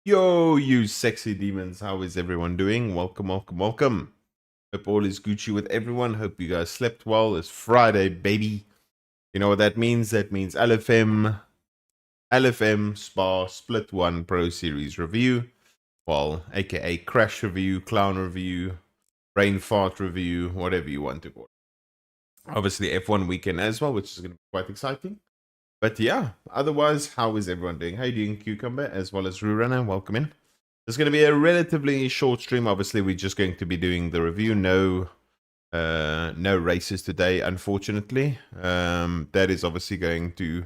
Yo, you sexy demons, how is everyone doing? Welcome, welcome, welcome. Hope all is Gucci with everyone. Hope you guys slept well. It's Friday, baby. You know what that means? That means LFM Spa Split 1 Pro Series review. Well, aka crash review, clown review, brain fart review, whatever you want to call it. Obviously, F1 weekend as well, which is going to be quite exciting. But yeah, otherwise, how is everyone doing? How you doing, Cucumber, as well as Rurana? Welcome in. It's going to be a relatively short stream. Obviously, we're just going to be doing the review. No races today, unfortunately. That is obviously going to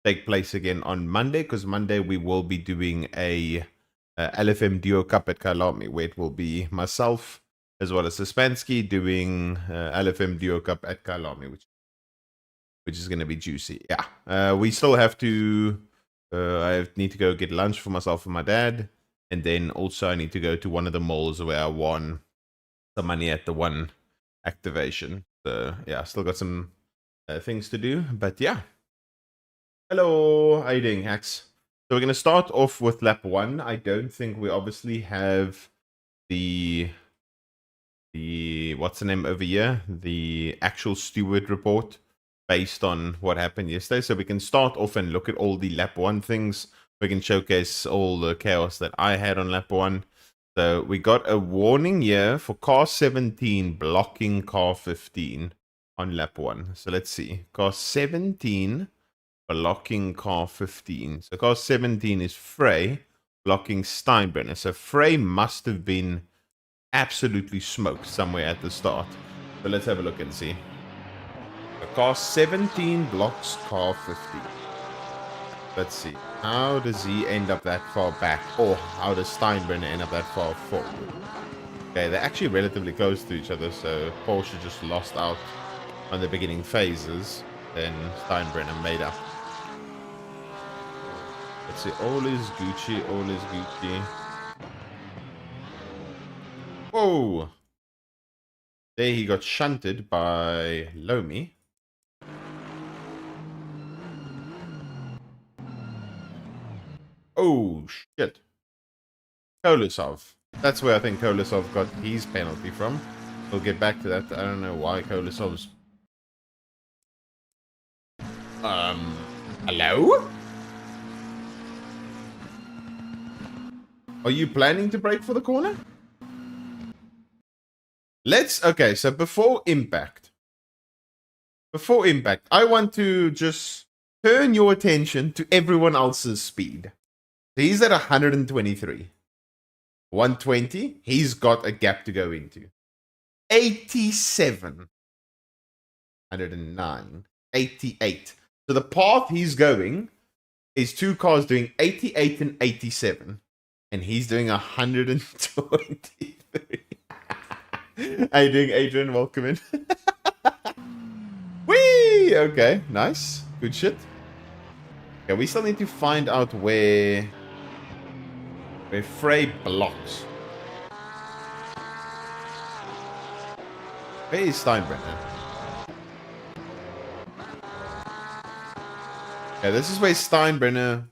take place again on Monday, because Monday we will be doing a LFM Duo Cup at Kailami, where it will be myself as well as Sispansky doing LFM Duo Cup at Kailami, which is going to be juicy. Yeah, we still have to. I need to go get lunch for myself and my dad. And then also I need to go to one of the malls where I won some money at the one activation. So yeah, still got some things to do. But yeah. Hello, how you doing, Hacks? So we're going to start off with lap 1. I don't think we obviously have the what's the name over here? The actual steward report based on what happened yesterday. So we can start off and look at all the lap 1 things. We can showcase all the chaos that I had on lap 1. So we got a warning here for car 17 blocking car 15 on lap 1. So let's see. Car 17 blocking car 15. So car 17 is Frey blocking Steinbrenner. So Frey must have been absolutely smoked somewhere at the start. So let's have a look and see. Car 17 blocks car 15. Let's see. How does he end up that far back? Or how does Steinbrenner end up that far forward? Okay, they're actually relatively close to each other, so Porsche just lost out on the beginning phases. Then Steinbrenner made up. Let's see. All is Gucci. All is Gucci. Whoa! There he got shunted by Lomi. Oh, shit. Kolosov. That's where I think Kolosov got his penalty from. We'll get back to that. I don't know why Kolosov's... Hello? Are you planning to brake for the corner? Okay, so before impact, I want to just turn your attention to everyone else's speed. He's at 123. 120, he's got a gap to go into. 87. 109. 88. So the path he's going is two cars doing 88 and 87. And he's doing 123. How you doing, Adrian? Welcome in. Whee! Okay, nice. Good shit. Okay, we still need to find out where Frey blocks. Where is Steinbrenner? Okay, this is where Steinbrenner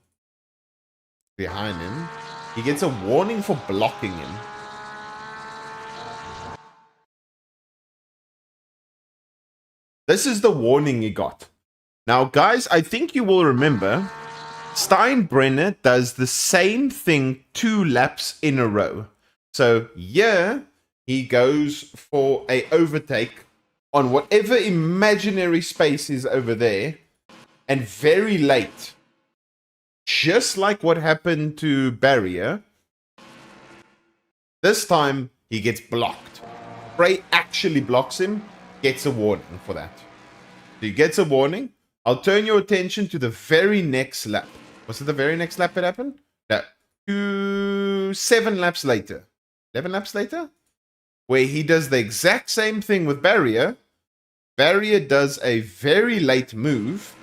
behind him. He gets a warning for blocking him. This is the warning he got. Now, guys, I think you will remember Steinbrenner does the same thing 2 laps in a row. So here he goes for a overtake on whatever imaginary space is over there, and very late, just like what happened to Barrier, this time he gets blocked. Frey actually blocks him, gets a warning for that. So he gets a warning. I'll turn your attention to the very next lap. Was it the very next lap it happened? No. 7 laps later. 11 laps later? Where he does the exact same thing with Barrier. Barrier does a very late move.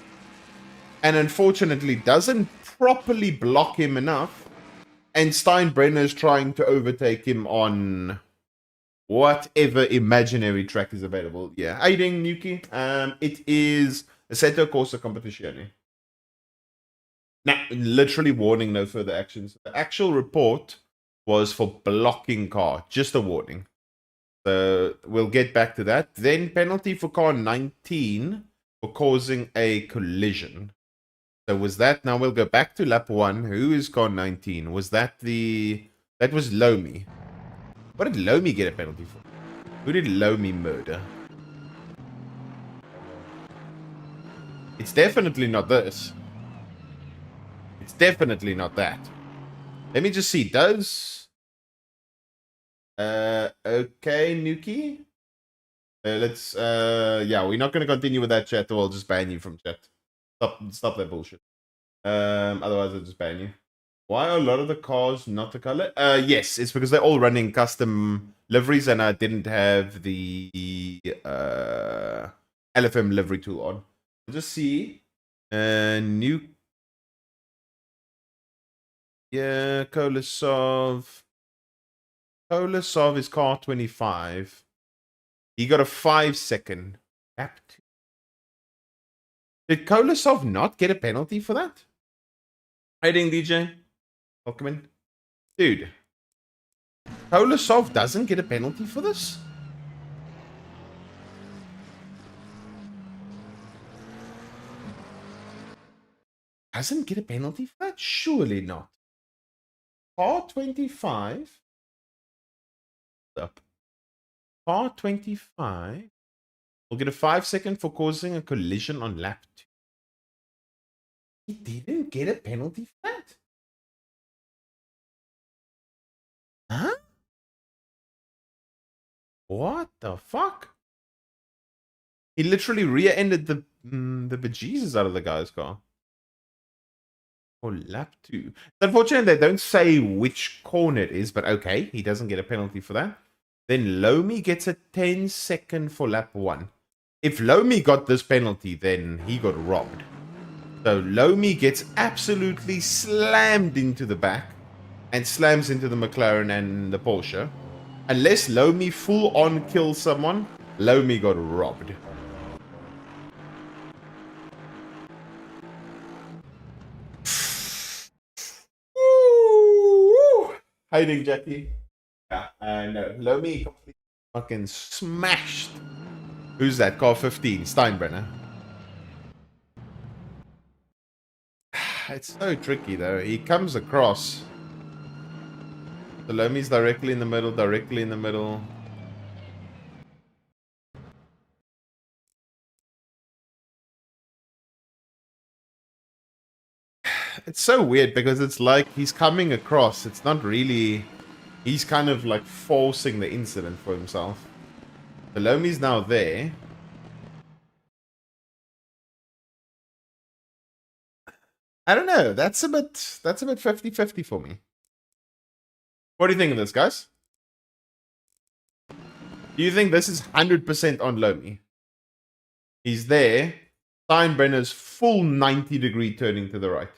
And unfortunately doesn't properly block him enough. And Steinbrenner is trying to overtake him on whatever imaginary track is available. Yeah. How you doing, Nuki? It is Assetto Corsa Competizione. Now, literally warning, no further actions. The actual report was for blocking car, just a warning. So we'll get back to that. Then penalty for car 19 for causing a collision. So was that, now we'll go back to lap 1. Who is car 19? Was that that was Lomi. What did Lomi get a penalty for? Who did Lomi murder? It's definitely not this. It's definitely not that. Let me just see. Does... okay, Nuki. Let's... yeah, we're not going to continue with that chat, or I'll just ban you from chat. Stop that bullshit. Otherwise, I'll just ban you. Why are a lot of the cars not the color? Yes, it's because they're all running custom liveries, and I didn't have the LFM livery tool on. I'll just see. New... yeah, Kolosov. Kolosov is car 25. He got a 5-second. Did Kolosov not get a penalty for that? Hiding DJ. Welcome in. Dude. Kolosov doesn't get a penalty for this? Doesn't get a penalty for that? Surely not. Car 25. Up. Car 25 will get a 5-second for causing a collision on lap 2. He didn't get a penalty for that? Huh? What the fuck? He literally rear-ended the bejesus out of the guy's car. For lap 2. Unfortunately, they don't say which corner it is, but okay, he doesn't get a penalty for that. Then Lomi gets a 10-second for lap 1. If Lomi got this penalty, then he got robbed. So Lomi gets absolutely slammed into the back and slams into the McLaren and the Porsche. Unless Lomi full-on kills someone, Lomi got robbed. Woo! Hiding Jackie. Yeah, no. Lomi completely fucking smashed. Who's that? Car 15, Steinbrenner. It's so tricky though. He comes across. The Lomi's directly in the middle, directly in the middle. It's so weird because it's like he's coming across. It's not really... he's kind of like forcing the incident for himself. The Lomi's now there. I don't know. That's a bit 50-50 for me. What do you think of this, guys? Do you think this is 100% on Lomi? He's there. Steinbrenner's full 90-degree turning to the right.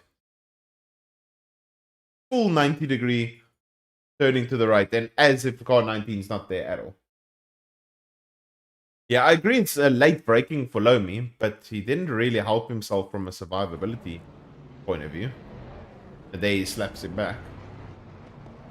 Full 90-degree turning to the right. And as if car 19 is not there at all. Yeah, I agree it's a late braking for Lomi, but he didn't really help himself from a survivability point of view. The day he slaps him back.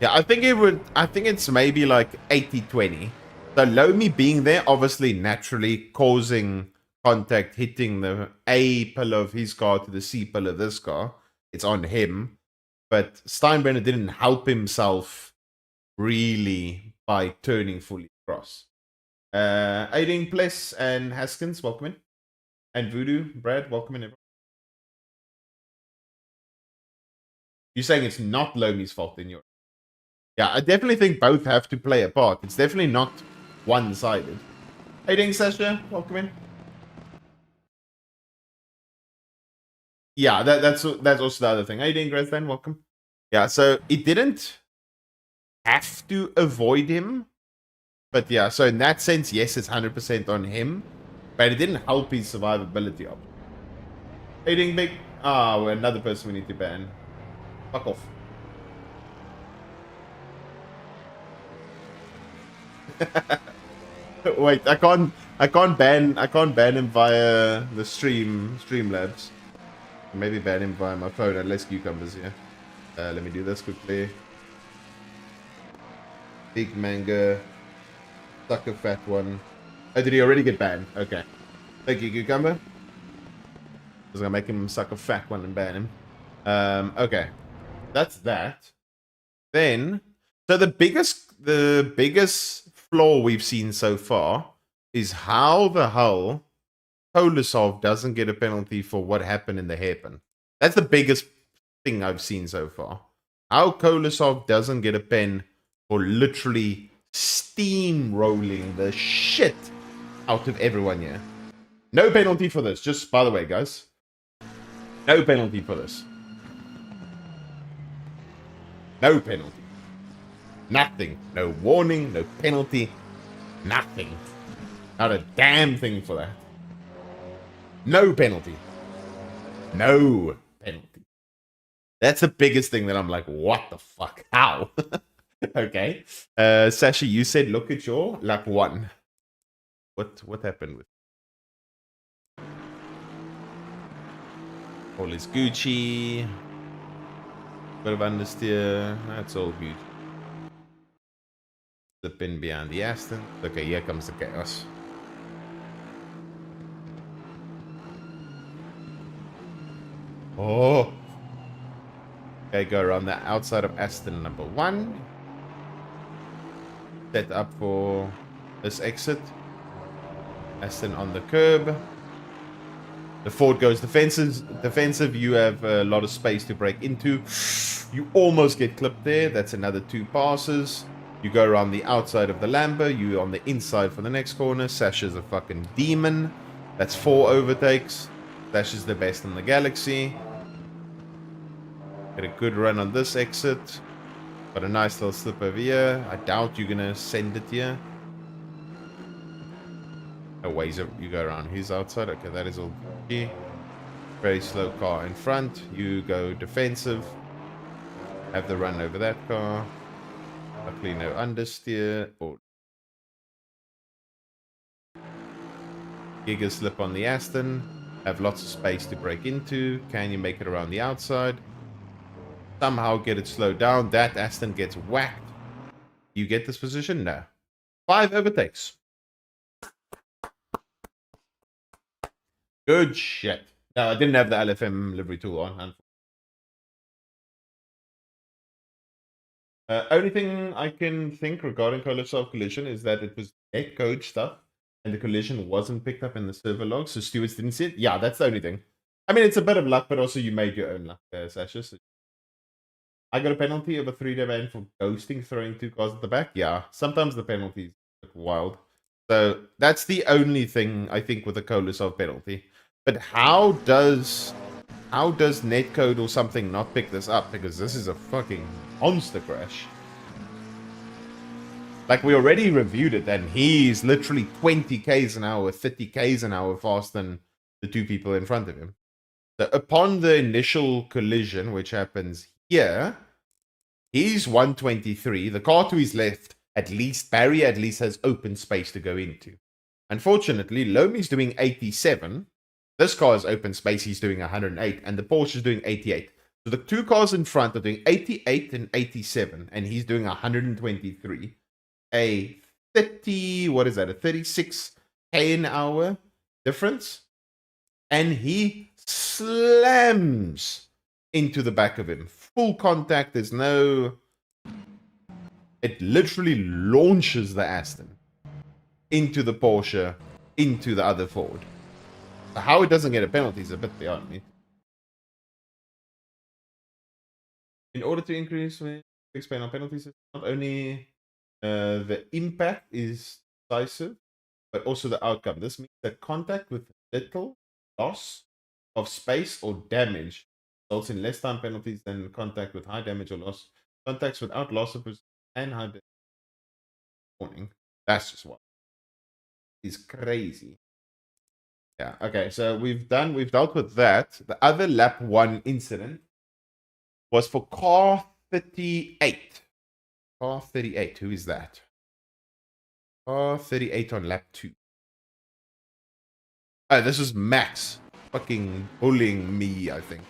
Yeah, I think it's maybe like 80-20. So Lomi being there, obviously naturally causing contact, hitting the A pillar of his car to the C pillar of this car. It's on him. But Steinbrenner didn't help himself really by turning fully across. Aiding Pless and Haskins, welcome in. And Voodoo, Brad, welcome in everyone. You're saying it's not Lomi's fault in your... yeah, I definitely think both have to play a part. It's definitely not one-sided. Aiding Sasha, welcome in. Yeah, that's also the other thing. Aiding Gresden, welcome. Yeah, so it didn't have to avoid him. But yeah, so in that sense, yes, it's 100% on him. But it didn't help his survivability up. Aiding Big... oh, another person we need to ban. Fuck off. Wait, I can't ban him via the Streamlabs. Maybe ban him via my phone unless cucumbers here. Let me do this quickly. Big manga. Sucker fat one. Oh, did he already get banned? Okay. Thank you, cucumber. I was gonna make him suck a fat one and ban him. Okay. That's that. Then, so the biggest flaw we've seen so far is how the hell Kolosov doesn't get a penalty for what happened in the hairpin. That's the biggest thing I've seen so far. How Kolosov doesn't get a pen for literally steamrolling the shit out of everyone here. No penalty for this. Just by the way, guys. No penalty for this. No penalty. Nothing. No warning, no penalty. Nothing. Not a damn thing for that. No penalty. No penalty. That's the biggest thing that I'm like, what the fuck? How? Okay. Sasha, you said look at your lap 1. What happened with all is Gucci? Bit of understeer. That's all good. The pin behind the Aston. Okay, here comes the chaos. Oh. Okay, go around the outside of Aston number 1. Set up for this exit. Aston on the curb. The Ford goes defensive. You have a lot of space to break into. You almost get clipped there. That's another 2 passes. You go around the outside of the Lambo. You on the inside for the next corner. Sasha's a fucking demon. That's 4 overtakes. Sasha's the best in the galaxy. Get a good run on this exit. Got a nice little slip over here. I doubt you're gonna send it here. No ways you go around his outside. Okay, that is all key. Very slow car in front. You go defensive. Have the run over that car. Luckily no understeer. Or Giga slip on the Aston. Have lots of space to break into. Can you make it around the outside? Somehow get it slowed down. That Aston gets whacked. You get this position? No. 5 overtakes. Good shit. No, I didn't have the LFM livery tool on. Only thing I can think regarding Kolosov collision is that it was net code stuff and the collision wasn't picked up in the server log, so stewards didn't see it. Yeah, that's the only thing. I mean, it's a bit of luck, but also you made your own luck, Sasha. So I got a penalty of a 3-day ban for ghosting, throwing 2 cars at the back. Yeah, sometimes the penalties look wild. So that's the only thing I think with the Kolosov penalty. But how does netcode or something not pick this up? Because this is a fucking monster crash. Like, we already reviewed it, and he's literally 20 k's an hour, 30 k's an hour faster than the 2 people in front of him. So upon the initial collision, which happens here, he's 123. The car to his left, Barry at least has open space to go into. Unfortunately, Lomi's doing 87. This car is open space, he's doing 108, and the Porsche is doing 88. So the 2 cars in front are doing 88 and 87, and he's doing 123. A 30, what is that, a 36 k an hour difference? And he slams into the back of him. Full contact, there's no... It literally launches the Aston into the Porsche, into the other Ford. How it doesn't get a penalty is a bit beyond me. In order to increase explain on penalties, not only the impact is decisive, but also the outcome. This means that contact with little loss of space or damage results in less time penalties than contact with high damage or loss. Contacts without loss of position and high damage warning. That's just what is crazy. Yeah, okay, so we've dealt with that. The other lap 1 incident was for car 38. Car 38, who is that? Car 38 on lap 2. Oh, this was Max fucking bullying me, I think.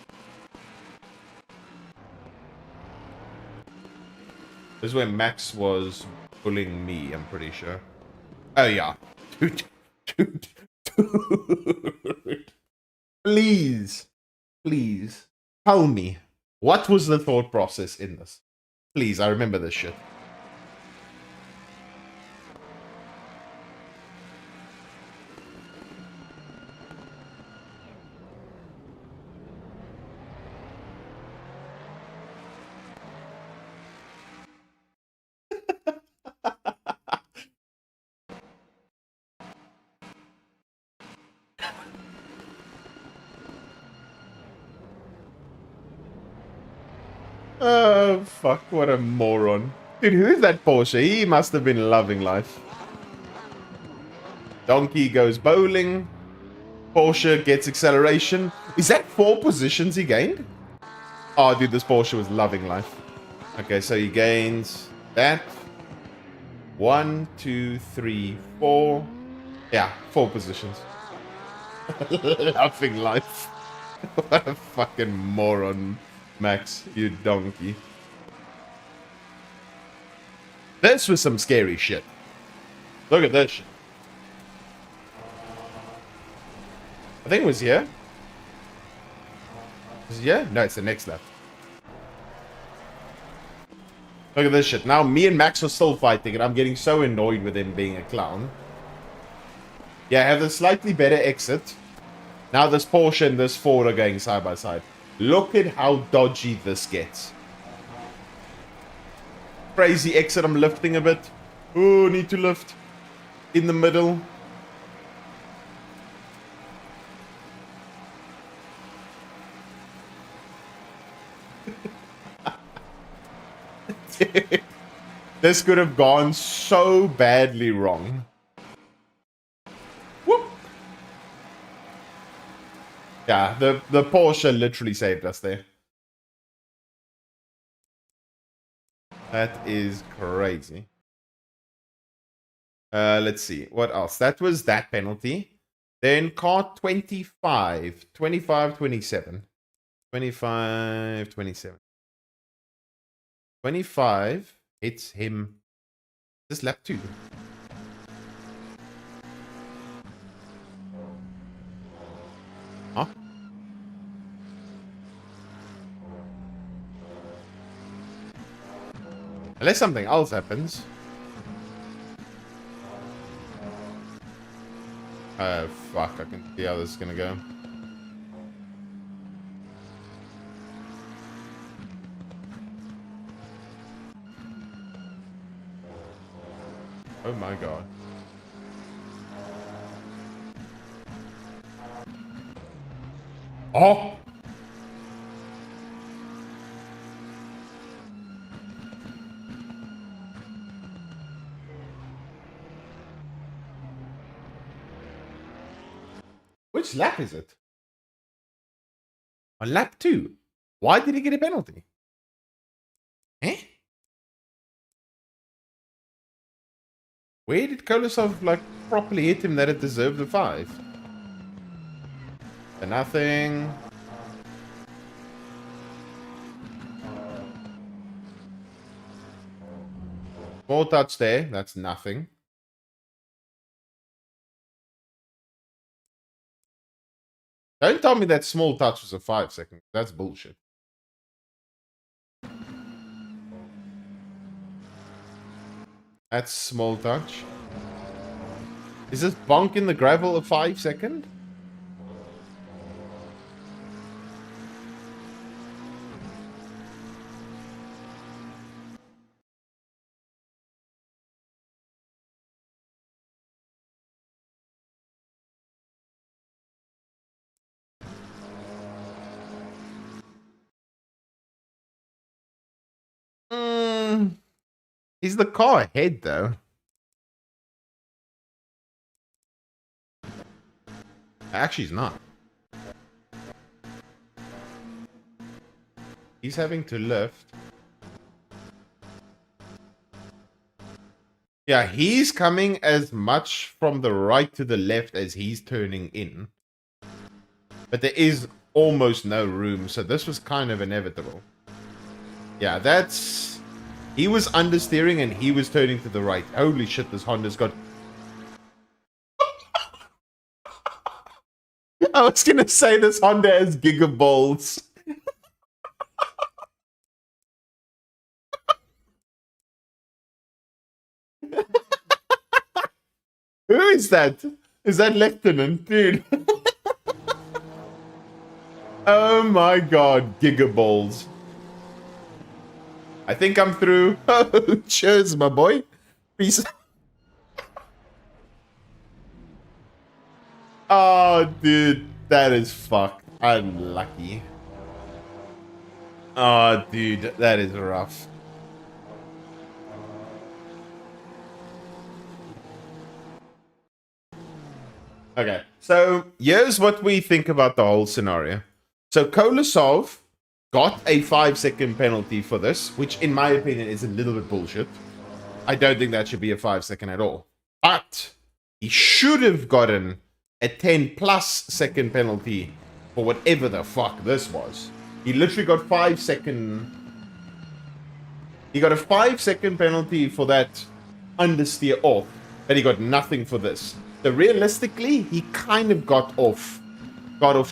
This is where Max was bullying me, I'm pretty sure. Oh, yeah. Dude. Dude. Dude. Please. Please. Tell me. What was the thought process in this? Please, I remember this shit. Oh, fuck, what a moron. Dude, who is that Porsche? He must have been loving life. Donkey goes bowling. Porsche gets acceleration. Is that 4 positions he gained? Oh, dude, this Porsche was loving life. Okay, so he gains that. 1, 2, 3, 4. Yeah, 4 positions. Loving life. What a fucking moron, Max, you donkey. This was some scary shit. Look at this shit. I think it was here. Is it here? No, it's the next lap. Look at this shit. Now me and Max are still fighting, and I'm getting so annoyed with him being a clown. Yeah, I have a slightly better exit. Now this Porsche and this Ford are going side by side. Look at how dodgy this gets. Crazy exit, I'm lifting a bit. Oh, need to lift. In the middle. This could have gone so badly wrong. Whoop. Yeah, the Porsche literally saved us there. That is crazy. Let's see. What else? That was that penalty. Then car 25. 25, 27. 25, 27. 25 hits him. This lap 2. Huh? Unless something else happens. Fuck, I can see how this is gonna go. Oh my god. Oh! Which lap is it? On lap 2. Why did he get a penalty? Eh? Where did Kolosov, like, properly hit him that it deserved a 5? For nothing. Small touch there. That's nothing. Don't tell me that small touch was a 5 second. That's bullshit. That's small touch. Is this bonk in the gravel a 5 second? Is the car ahead though? Actually, he's not. He's having to lift. Yeah, he's coming as much from the right to the left as he's turning in. But there is almost no room, so this was kind of inevitable. Yeah, that's He was understeering and he was turning to the right. Holy shit, this Honda's got... I was going to say this Honda has gigaballs. Who is that? Is that Lieutenant? Dude. Oh my god, gigaballs. I think I'm through. Oh, cheers, my boy. Peace. Oh, dude, that is fucked. Unlucky. Oh, dude, that is rough. Okay, so here's what we think about the whole scenario. So Kolosov got a 5-second penalty for this, which in my opinion is a little bit bullshit. I don't think that should be a 5-second at all. But he should have gotten a 10+ second penalty for whatever the fuck this was. He literally got 5-second... He got a 5-second penalty for that understeer off, but he got nothing for this. So realistically, he kind of got off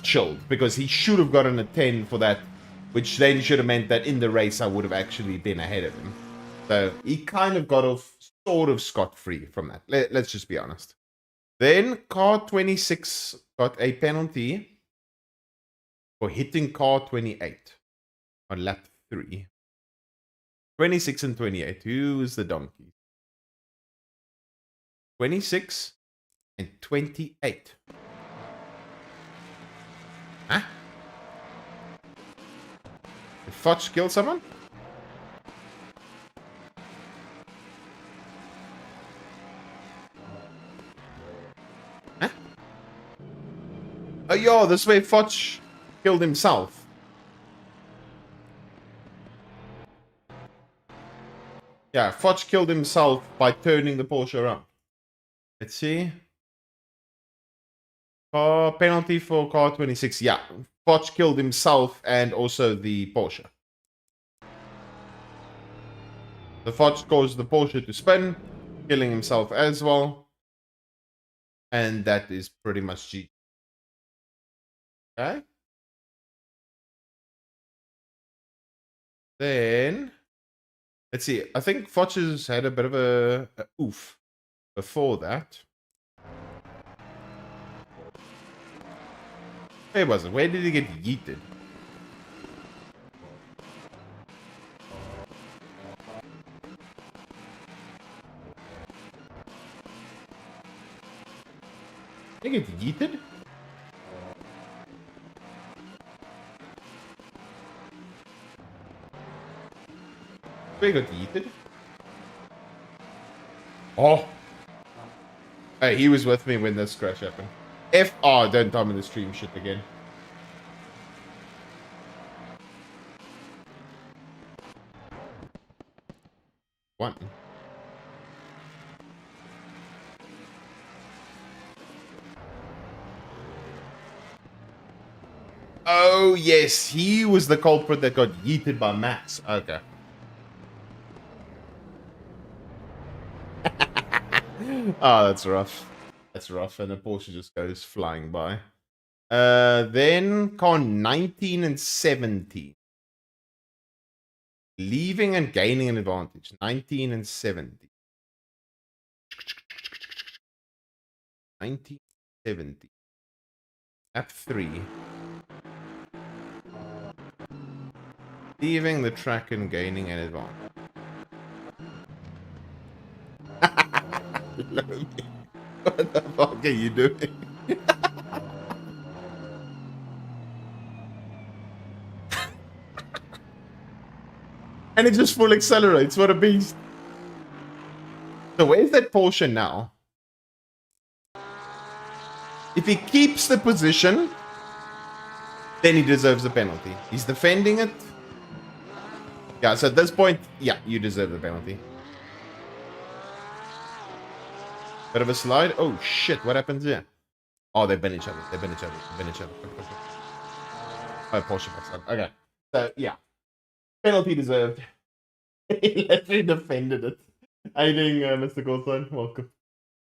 chilled, because he should have gotten a 10 for that, which then should have meant that in the race I would have actually been ahead of him. So he kind of got off sort of scot-free from that. Let's just be honest. Then car 26 got a penalty for hitting car 28 on lap 3. 26 and 28. Who is the donkey? 26 and 28. Huh? Did Fudge kill someone? Huh? Oh, yo, this way Fudge killed himself. Yeah, Fudge killed himself by turning the Porsche around. Let's see. Penalty for car 26. Yeah, Fudge killed himself and also the Porsche. The Fudge caused the Porsche to spin, killing himself as well. And that is pretty much G. Okay. Then, let's see. I think Fudge has had a bit of a oof before that. Where was it? Where did he get yeeted? Did he get yeeted? Where he got yeeted? Oh! Hey, he was with me when this crash happened. Oh, don't tell me the stream shit again. What? Oh, yes. He was the culprit that got yeeted by Max. Okay. Oh, that's rough. That's rough. And the Porsche just goes flying by. Then car 19 and 17. Leaving and gaining an advantage. 19 and 70. 1970. Lap 3. Leaving the track and gaining an advantage. What the fuck are you doing? And it just full accelerates. What a beast. So where's that Porsche now? If he keeps the position, then he deserves the penalty. He's defending it. Yeah, so at this point, yeah, you deserve the penalty. Bit of a slide. Oh, shit. What happens here? Oh, they bend each other. They bend each other. They bend each other. Oh, Porsche backs up. Okay. So, yeah. Penalty deserved. He literally defended it. How you doing, Mr. Goldstein? Welcome.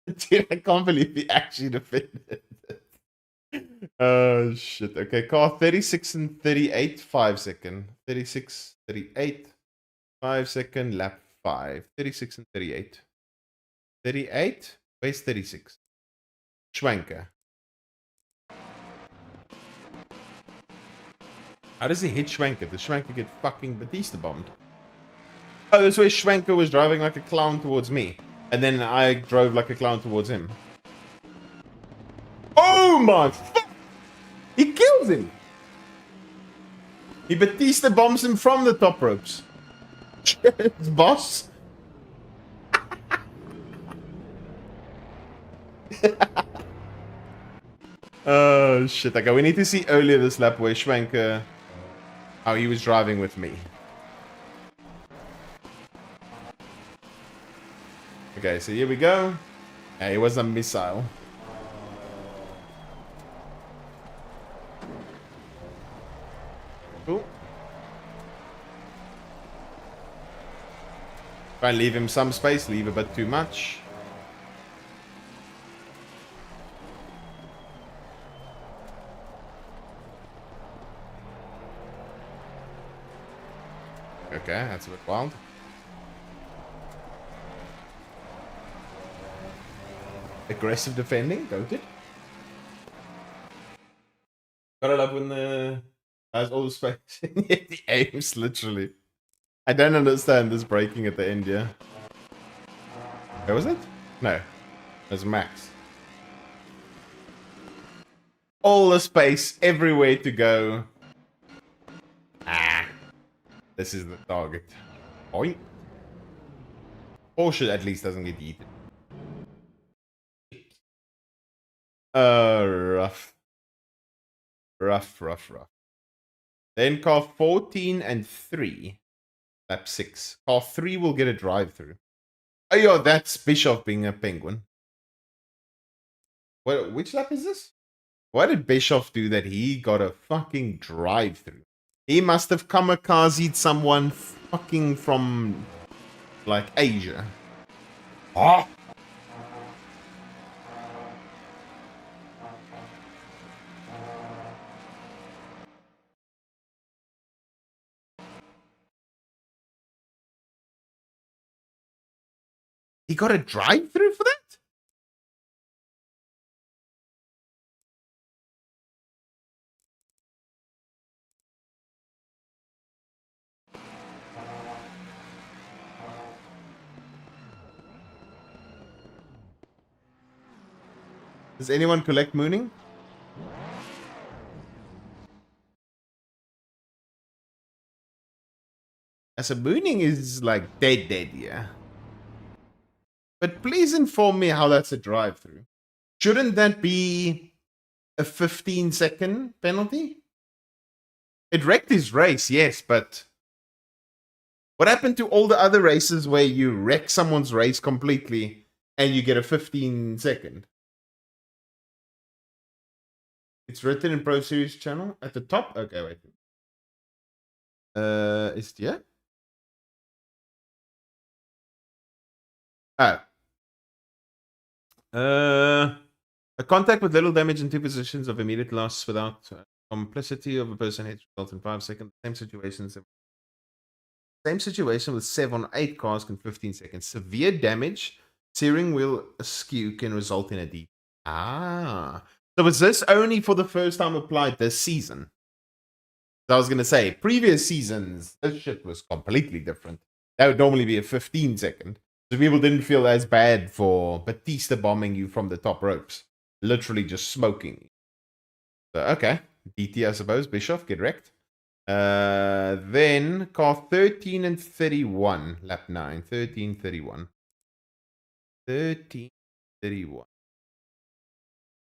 Dude, I can't believe he actually defended it. Oh, shit. Okay, car 36 and 38, 5 second. 36, 38, 5 second, lap 5. 36 and 38. 38? Where's 36? Schwanker. How does he hit Schwanker? Does Schwanker get fucking Batista bombed? Oh, this way Schwanker was driving like a clown towards me. And then I drove like a clown towards him. Oh my fuck! He kills him! He Batista bombs him from the top ropes. Cheers, boss. Oh shit, okay, we need to see earlier this lap where Schwanker, how he was driving with me. Okay, so here we go. Yeah, it was a missile. Cool. Try and leave him some space, leave a bit too much. Okay, that's a bit wild. Aggressive defending, goated. Gotta love when the has all the space. He aims literally. I don't understand this braking at the end, yeah. Where was it? No. It was Max. All the space, everywhere to go. Ah. This is the target. Oink. Porsche at least doesn't get eaten. Rough. Rough. Then car 14 and 3. Lap 6. Car 3 will get a drive-through. Oh, yeah, that's Bischoff being a penguin. What? Which lap is this? Why did Bischoff do that? He got a fucking drive-through. He must have kamikazed someone fucking from, like, Asia. Oh! He got a drive-through for that? Does anyone collect mooning? As a mooning is like dead, yeah. But please inform me how that's a drive-through. Shouldn't that be a 15-second penalty? It wrecked his race, yes, but what happened to all the other races where you wreck someone's race completely and you get a 15-second? It's written in Pro Series channel at the top. Okay, wait. Is it, yeah? Oh. A contact with little damage in two positions of immediate loss without complicity of a person hit result in 5 seconds. Same situation with 7 or 8 cars in 15 seconds. Severe damage, steering wheel askew can result in a deep. Ah. So was this only for the first time applied this season? I was going to say, previous seasons, this shit was completely different. That would normally be a 15-second. So people didn't feel as bad for Batista bombing you from the top ropes. Literally just smoking. So, okay. DT, I suppose. Bischoff, get wrecked. Then, car 13 and 31. Lap 9. 13, 31. 13, 31.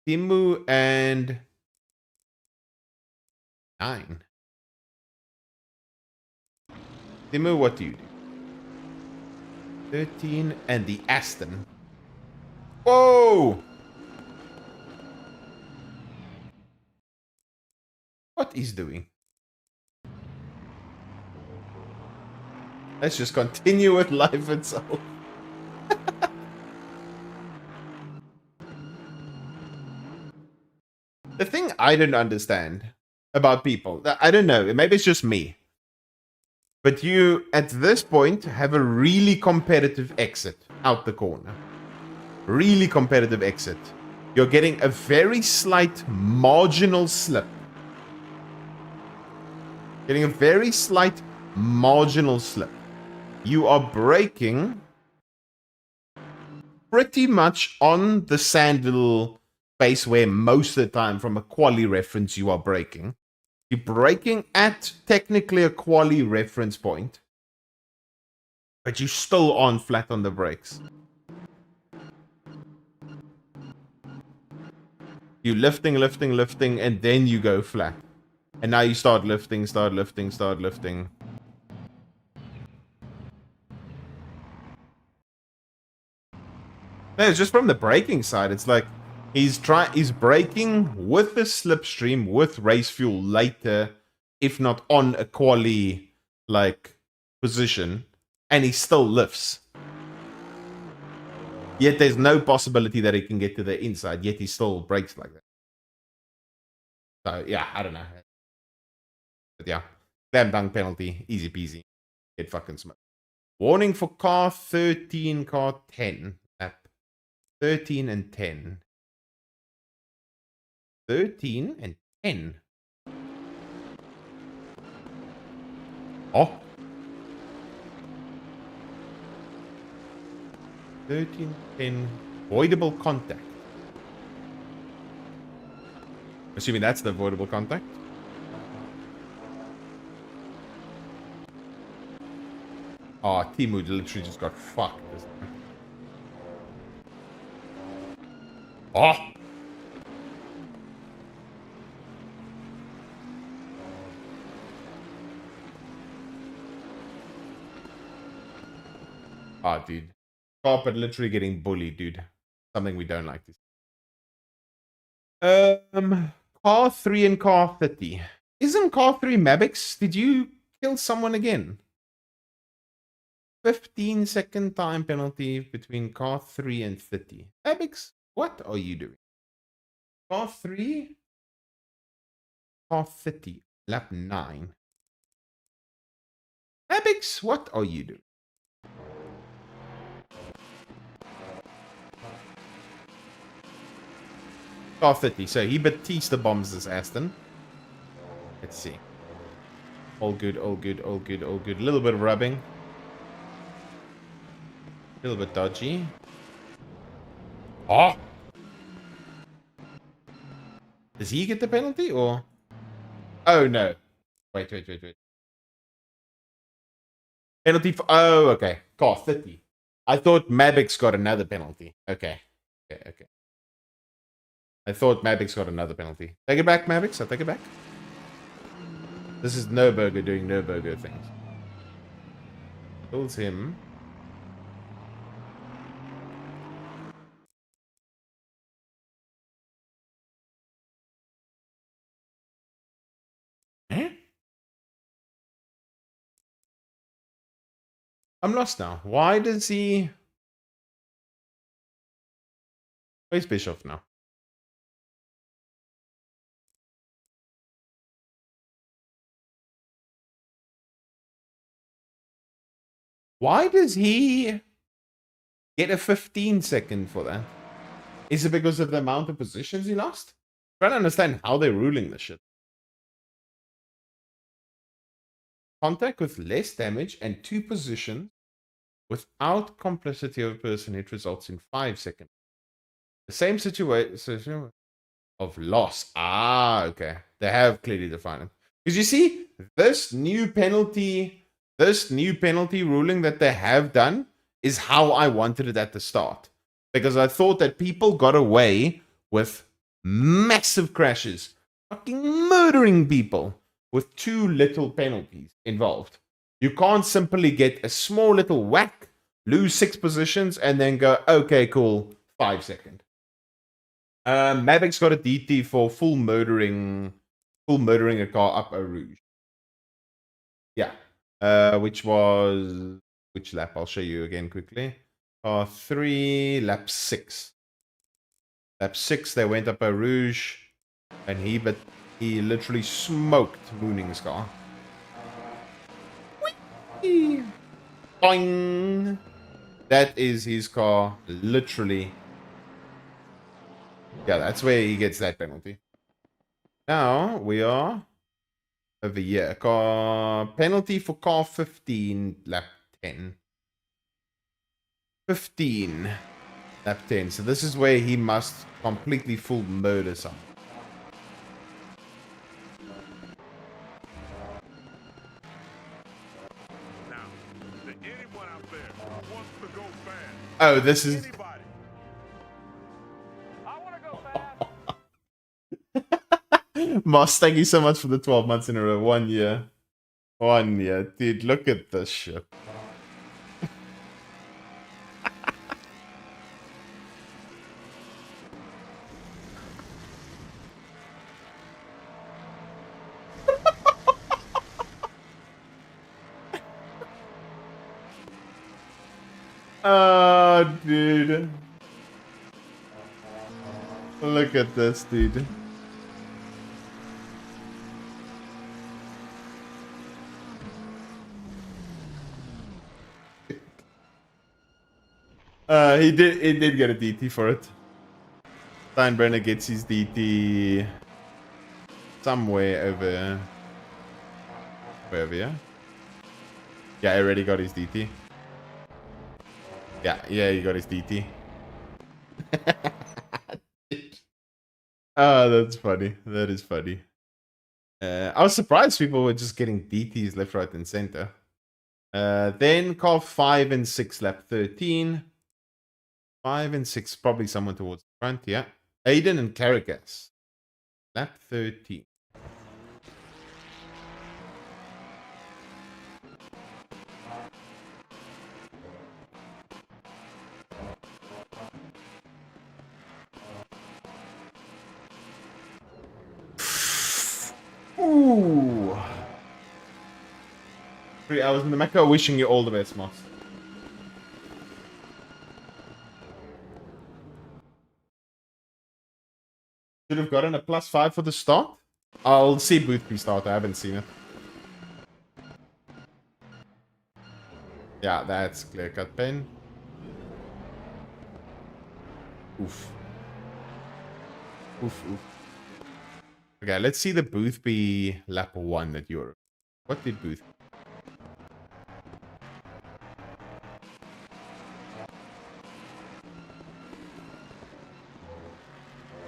Timu and 9. Timu, what do you do? 13 and the Aston. Whoa! What is doing? Let's just continue with life itself. The thing I don't understand about people, I don't know, maybe it's just me, but you, at this point, have a really competitive exit out the corner. Really competitive exit. You're getting a very slight marginal slip. Getting a very slight marginal slip. You are braking pretty much on the sandal space where most of the time, from a quali reference, you are braking. You're braking at technically a quali reference point, but you still aren't flat on the brakes. You lifting, lifting, lifting, and then you go flat. And now you start lifting, start lifting, start lifting. No, it's just from the braking side. It's like he's braking with the slipstream with race fuel later, if not on a quali like position, and he still lifts. Yet there's no possibility that he can get to the inside, yet he still brakes like that. So yeah, I don't know. But yeah, slam dunk penalty, easy peasy. Get fucking smoked. Warning for car 13, car 10. Lap 13 and 10. 13 and 10. Oh. 13, 10. Avoidable contact. Assuming that's the avoidable contact. Oh, Timu literally just got fucked. Oh! Oh, dude. Carpet literally getting bullied, dude. Something we don't like to see. Car 3 and car 30. Isn't car 3 Mabix? Did you kill someone again? 15-second time penalty between car 3 and 30. Mabix, what are you doing? Car 3, car 30, lap 9. Mabix, what are you doing? Car 30, so he Batista bombs this Aston. Let's see. All good, all good, all good, all good. A little bit of rubbing. A little bit dodgy. Oh! Does he get the penalty or? Oh no. Wait. Penalty for. Oh, okay. Car 30. I thought Mabix got another penalty. Okay. I thought Mabix got another penalty. Take it back, Mabix. I'll take it back. This is No Burger doing No Burger things. Kills him. Eh? I'm lost now. Why does he... Where's Bischoff now? Why does he get a 15-second for that? Is it because of the amount of positions he lost? I'm trying to understand how they're ruling this shit. Contact with less damage and 2 positions without complicity of a person, it results in 5 seconds. The same situation of loss. Ah, okay. They have clearly defined it. Because you see, this new penalty ruling that they have done is how I wanted it at the start. Because I thought that people got away with massive crashes, fucking murdering people with too little penalties involved. You can't simply get a small little whack, lose 6 positions, and then go, okay, cool, 5 seconds. Mavic's got a DT for full murdering a car up a rouge. Yeah. which was which lap? I'll show you again quickly. Car 3, lap 6. Lap 6, they went up a Rouge, and he literally smoked Mooning's car. Whee! Boing! That is his car, literally. Yeah, that's where he gets that penalty. Now we are over here. Car penalty for car 15, lap 10. 15, lap 10. So this is where he must completely full murder something. Oh, this is... Moss, thank you so much for the 12 months in a row. 1 year. 1 year. Dude, look at this shit. Oh, dude. Look at this, dude. He did get a DT for it. Steinbrenner gets his DT somewhere over here. Yeah, I already got his DT. Yeah, he got his DT. Oh, that's funny. That is funny. I was surprised people were just getting DTs left, right, and center. Then car 5 and 6, lap 13. 5 and 6, probably someone towards the front, yeah. Aiden and Caracas. Lap 13. Ooh. 3 hours in the Mecca. Wishing you all the best, Moss. Should have gotten a +5 for the start. I'll see Boothby start. I haven't seen it. Yeah, that's clear cut pen. Oof. Oof, oof. Okay, let's see the Boothby lap 1 at Europe. What did Boothby?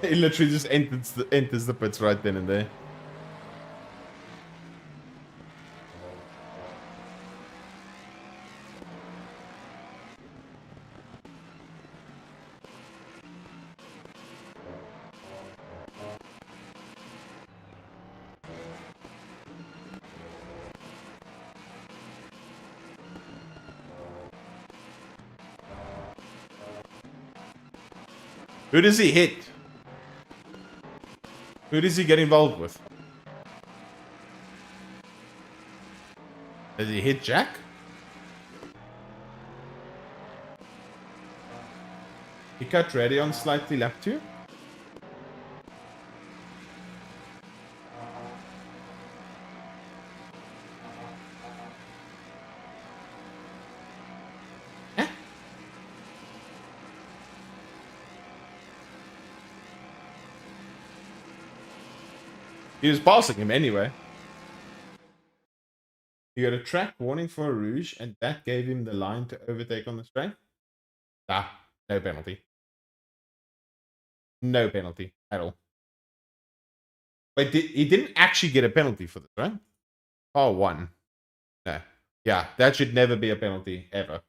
It literally just enters the pits right then and there. Who does he hit? Who does he get involved with? Does he hit Jack? He cut ready on slightly lap 2. He was passing him anyway. He got a track warning for a Rouge, and that gave him the line to overtake on the straight. Ah, no penalty. No penalty at all. Wait, he didn't actually get a penalty for this, right? Oh, 1. No. Yeah, that should never be a penalty, ever.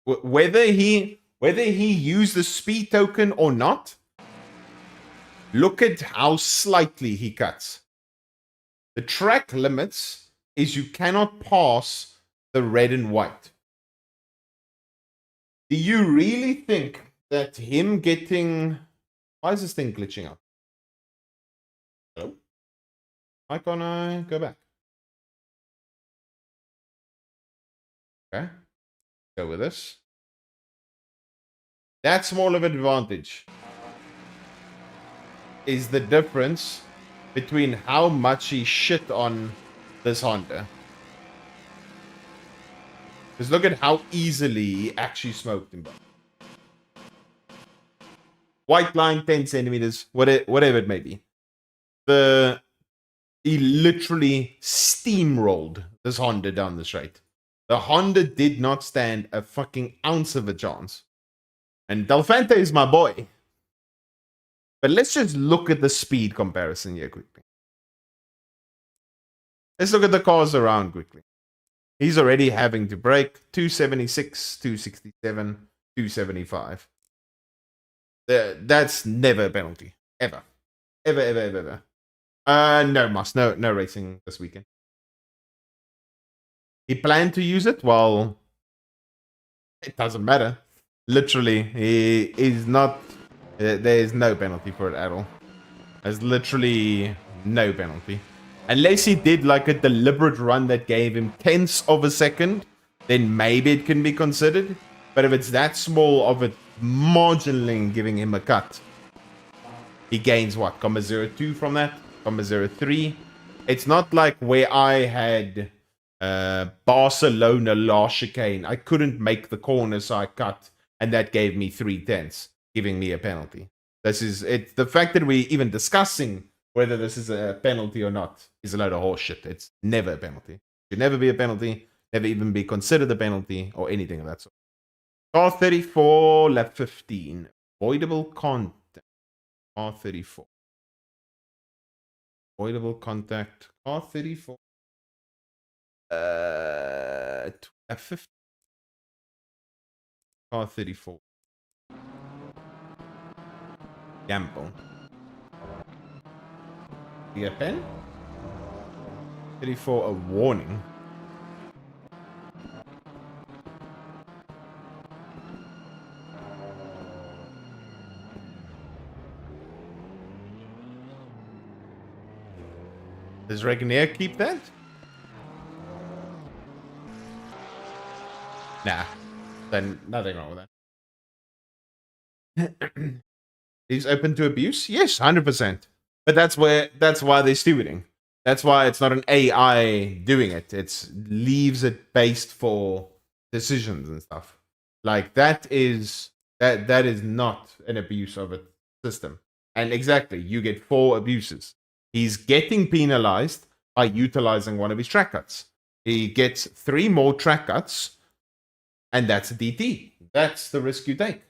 Whether he used the speed token or not, look at how slightly he cuts. The track limits is you cannot pass the red and white. Do you really think that him getting... Why is this thing glitching up? Hello? Why can't I go back? Okay. Go with this. That's more of an advantage. Is the difference between how much he shit on this Honda. Just look at how easily he actually smoked him. White line, 10 centimeters, whatever it may be. He literally steamrolled this Honda down the straight. The Honda did not stand a fucking ounce of a chance. And Delfante is my boy. But let's just look at the speed comparison here quickly. Let's look at the cars around quickly. He's already having to brake 276, 267, 275. That's never a penalty. Ever. Ever. No, Moss. No racing this weekend. He planned to use it? Well, it doesn't matter. Literally, he is not... There is no penalty for it at all. There's literally no penalty. Unless he did like a deliberate run that gave him tenths of a second, then maybe it can be considered. But if it's that small of a marginally giving him a cut, he gains what? 0.02 from that? 0.03? It's not like where I had Barcelona last chicane. I couldn't make the corner, so I cut, and that gave me 0.3, giving me a penalty. This is it. The fact that we're even discussing whether this is a penalty or not is a load of horseshit. It's never a penalty. It should never be a penalty, never even be considered a penalty or anything of that sort. Car 34, lap 15. Avoidable contact. Car 34. Avoidable contact. Car 34. Lap 15. Car 34. Gamble. You get a pen? 34, a warning. Does Regnier keep that? Nah. Then nothing wrong with that. He's open to abuse? Yes, 100%. But that's why they're stewarding. That's why it's not an AI doing it. It leaves it based for decisions and stuff. Like that is not an abuse of a system. And exactly, you get 4 abuses. He's getting penalized by utilizing one of his track cuts. He gets 3 more track cuts, and that's a DT. That's the risk you take.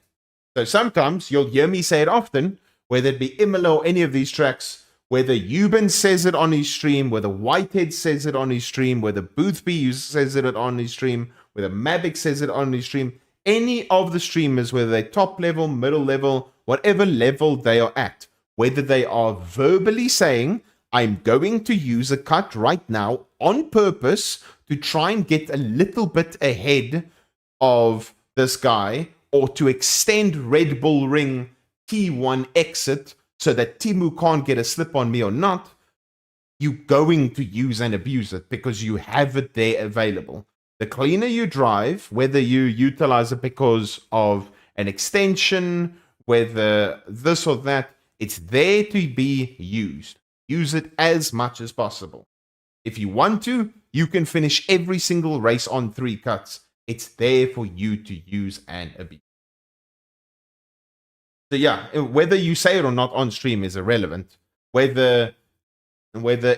So sometimes you'll hear me say it often, whether it be Imola or any of these tracks, whether Euban says it on his stream, whether Whitehead says it on his stream, whether Boothby says it on his stream, whether Mavic says it on his stream, any of the streamers, whether they're top level, middle level, whatever level they are at, whether they are verbally saying, I'm going to use a cut right now on purpose to try and get a little bit ahead of this guy, or to extend Red Bull Ring T1 exit so that Timu can't get a slip on me or not, you're going to use and abuse it because you have it there available. The cleaner you drive, whether you utilize it because of an extension, whether this or that, it's there to be used. Use it as much as possible. If you want to, you can finish every single race on 3 cuts. It's there for you to use and abuse. So yeah, whether you say it or not on stream is irrelevant. Whether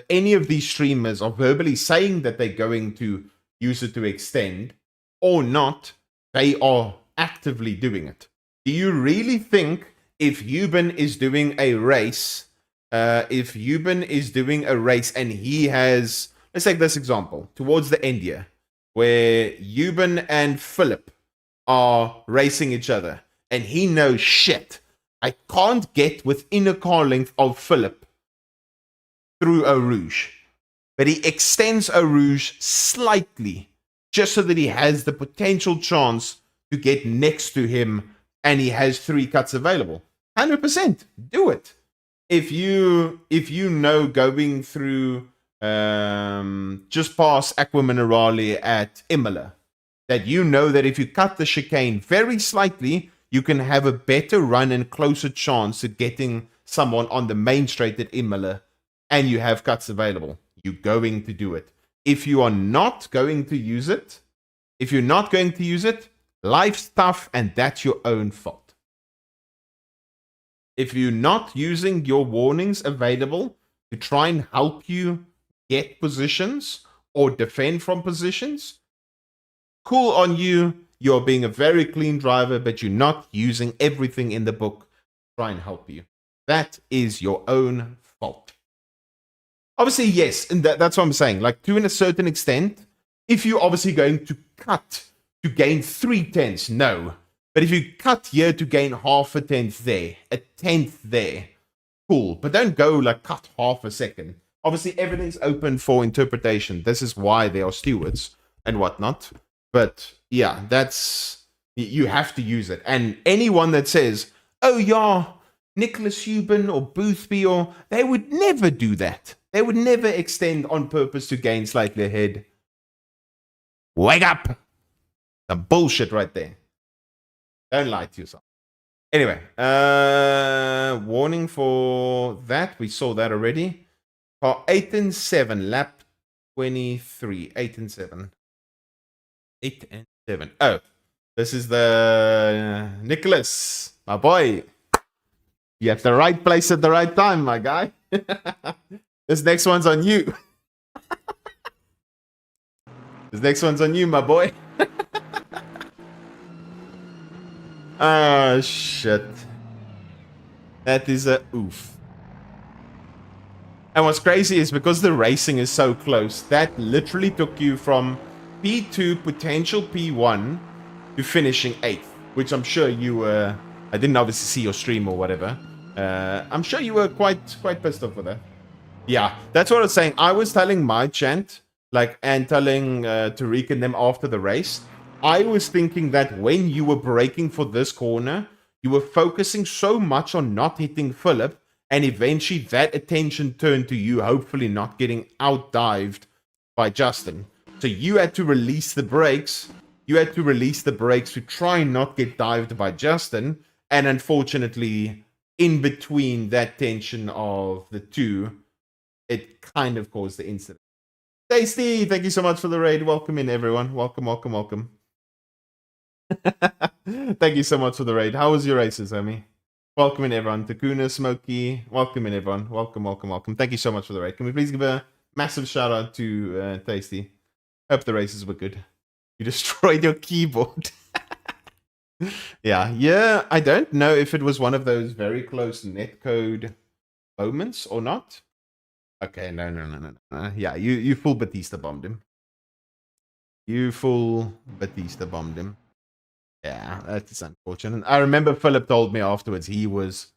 any of these streamers are verbally saying that they're going to use it to extend or not, they are actively doing it. Do you really think if Euban is doing a race, and he has, let's take this example, towards the end here, where Euban and Philip are racing each other, and he knows shit, I can't get within a car length of Philip through Eau Rouge. But he extends Eau Rouge slightly, just so that he has the potential chance to get next to him, and he has 3 cuts available. 100%. Do it. if you know going through just past Aqua Minerale at Imola, that you know that if you cut the chicane very slightly, you can have a better run and closer chance at getting someone on the main straight at Imola, and you have cuts available, you're going to do it. If you are not going to use it, life's tough, and that's your own fault. If you're not using your warnings available to try and help you get positions or defend from positions, cool on you. You're being a very clean driver, but you're not using everything in the book to try and help you. That is your own fault. Obviously, yes, and that's what I'm saying. Like, to a certain extent, if you're obviously going to cut to gain 3/10, no. But if you cut here to gain half a tenth there, a tenth there, cool. But don't go like cut half a second. Obviously, everything's open for interpretation. This is why they are stewards and whatnot. But yeah, you have to use it. And anyone that says, oh yeah, Nicholas Huben or Boothby, they would never do that. They would never extend on purpose to gain slightly ahead. Wake up! Some bullshit right there. Don't lie to yourself. Anyway, warning for that. We saw that already. Car 8 and 7, lap 23. 8 and 7. 8 and 7. Oh, this is the Nicholas, my boy. You're at the right place at the right time, my guy. This next one's on you. This next one's on you, my boy. Oh, shit. That is a oof. And what's crazy is because the racing is so close, that literally took you from P2, potential P1, to finishing 8th, which I'm sure you were... I didn't obviously see your stream or whatever. I'm sure you were quite pissed off with that. Yeah, that's what I was saying. I was telling my chant, and telling Tariq and them after the race, I was thinking that when you were braking for this corner, you were focusing so much on not hitting Philip, and eventually that attention turned to you, hopefully not getting out-dived by Justin. So you had to release the brakes. You had to release the brakes to try and not get dived by Justin. And unfortunately, in between that tension of the two, it kind of caused the incident. Tasty, thank you so much for the raid. Welcome in, everyone. Welcome, welcome, welcome. Thank you so much for the raid. How was your races, homie? Welcome in, everyone. Takuna, Smokey, welcome in, everyone. Welcome, welcome, welcome. Thank you so much for the raid. Can we please give a massive shout out to Tasty? Hope the races were good. You destroyed your keyboard. Yeah. I don't know if it was one of those very close netcode moments or not. Okay, no. Yeah, you full Batista bombed him. You full Batista bombed him. Yeah, that's unfortunate. I remember Philip told me afterwards he was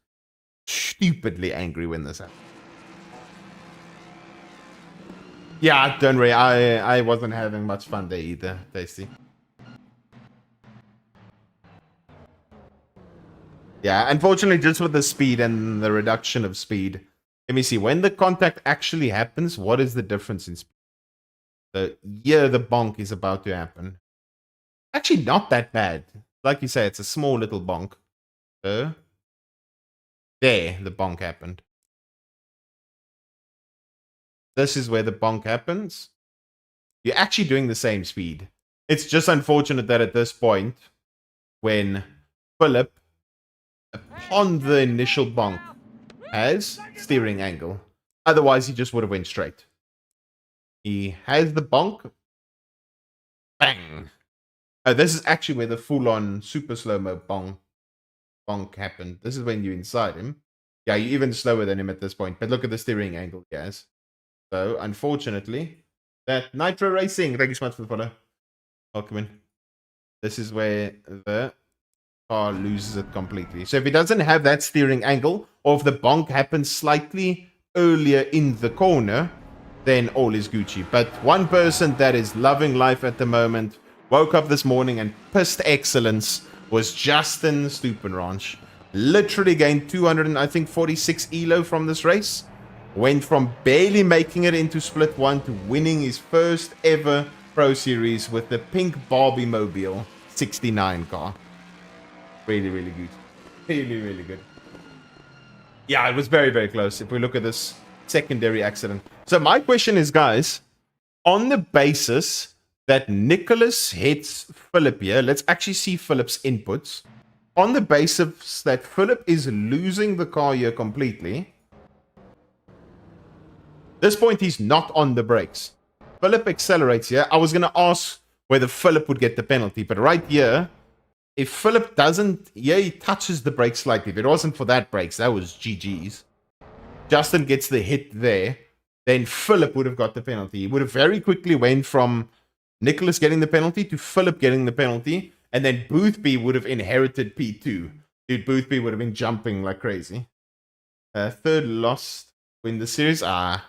stupidly angry when this happened. Yeah, don't worry. I wasn't having much fun there either, Tasty. Yeah, unfortunately, just with the speed and the reduction of speed. Let me see. When the contact actually happens, what is the difference in speed? The bonk is about to happen. Actually, not that bad. Like you say, it's a small little bonk. There, the bonk happened. This is where the bonk happens. You're actually doing the same speed. It's just unfortunate that at this point, when Philip, upon the initial bonk, has steering angle. Otherwise, he just would have went straight. He has the bonk. Bang! Oh, this is actually where the full-on super slow-mo bonk happened. This is when you're inside him. Yeah, you're even slower than him at this point. But look at the steering angle, guys. So, unfortunately, that Nitro Racing. Thank you so much for the follow. Welcome in. This is where the car loses it completely. So if he doesn't have that steering angle, or if the bonk happens slightly earlier in the corner, then all is Gucci. But one person that is loving life at the moment, woke up this morning and pissed excellence, was Justin Stupenranch. Literally gained 200 and I think 46 elo from this race. Went from barely making it into Split 1 to winning his first ever Pro Series with the pink Barbie Mobile 69 car. Really, really good. Really, really good. Yeah, it was very, very close if we look at this secondary accident. So my question is, guys, on the basis that Nicholas hits Philip here, let's actually see Philip's inputs. On the basis that Philip is losing the car here completely, this point he's not on the brakes. Philip accelerates here. I was going to ask whether Philip would get the penalty, but right here, if Philip doesn't, yeah, he touches the brakes slightly. If it wasn't for that brakes, that was GG's. Justin gets the hit there, then Philip would have got the penalty. He would have very quickly went from Nicholas getting the penalty to Philip getting the penalty, and then Boothby would have inherited P2. Dude, Boothby would have been jumping like crazy. Third lost win the series.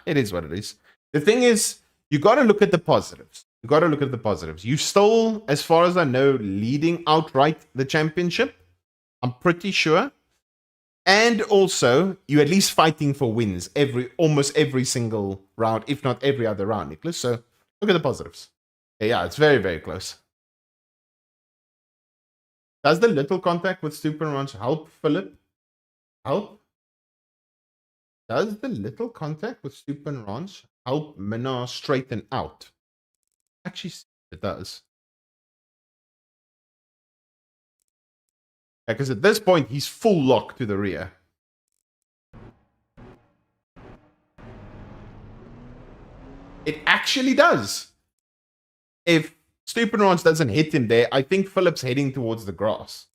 It is what it is. The thing is, you got to look at the positives. You got to look at the positives. You still, as far as I know, leading outright the championship. I'm pretty sure. And also, you're at least fighting for wins almost every single round, if not every other round, Nicholas. So look at the positives. Yeah, it's very, very close. Does the little contact with Super Ranch help Philip? Help? Does the little contact with Super Ranch help Minar straighten out? Actually, it does. Because at this point, he's full lock to the rear. It actually does. If Stupenrance doesn't hit him there, I think Philip's heading towards the grass.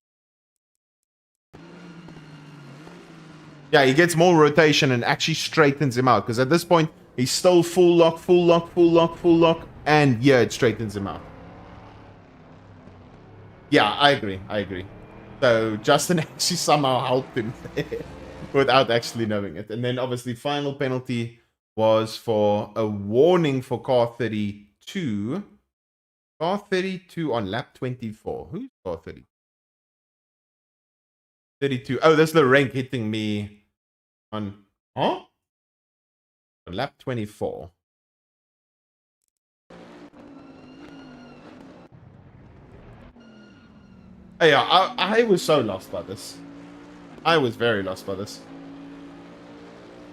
Yeah, he gets more rotation and actually straightens him out. Because at this point, he's still full lock, full lock, full lock, full lock. And yeah, it straightens him out. Yeah, I agree. I agree. So Justin actually somehow helped him without actually knowing it. And then obviously final penalty was for a warning for car 32. Car 32 on lap 24. Who's car 30? 32. Oh, that's the rank hitting me on... Huh? On lap 24. Oh, yeah, I was so lost by this. I was very lost by this.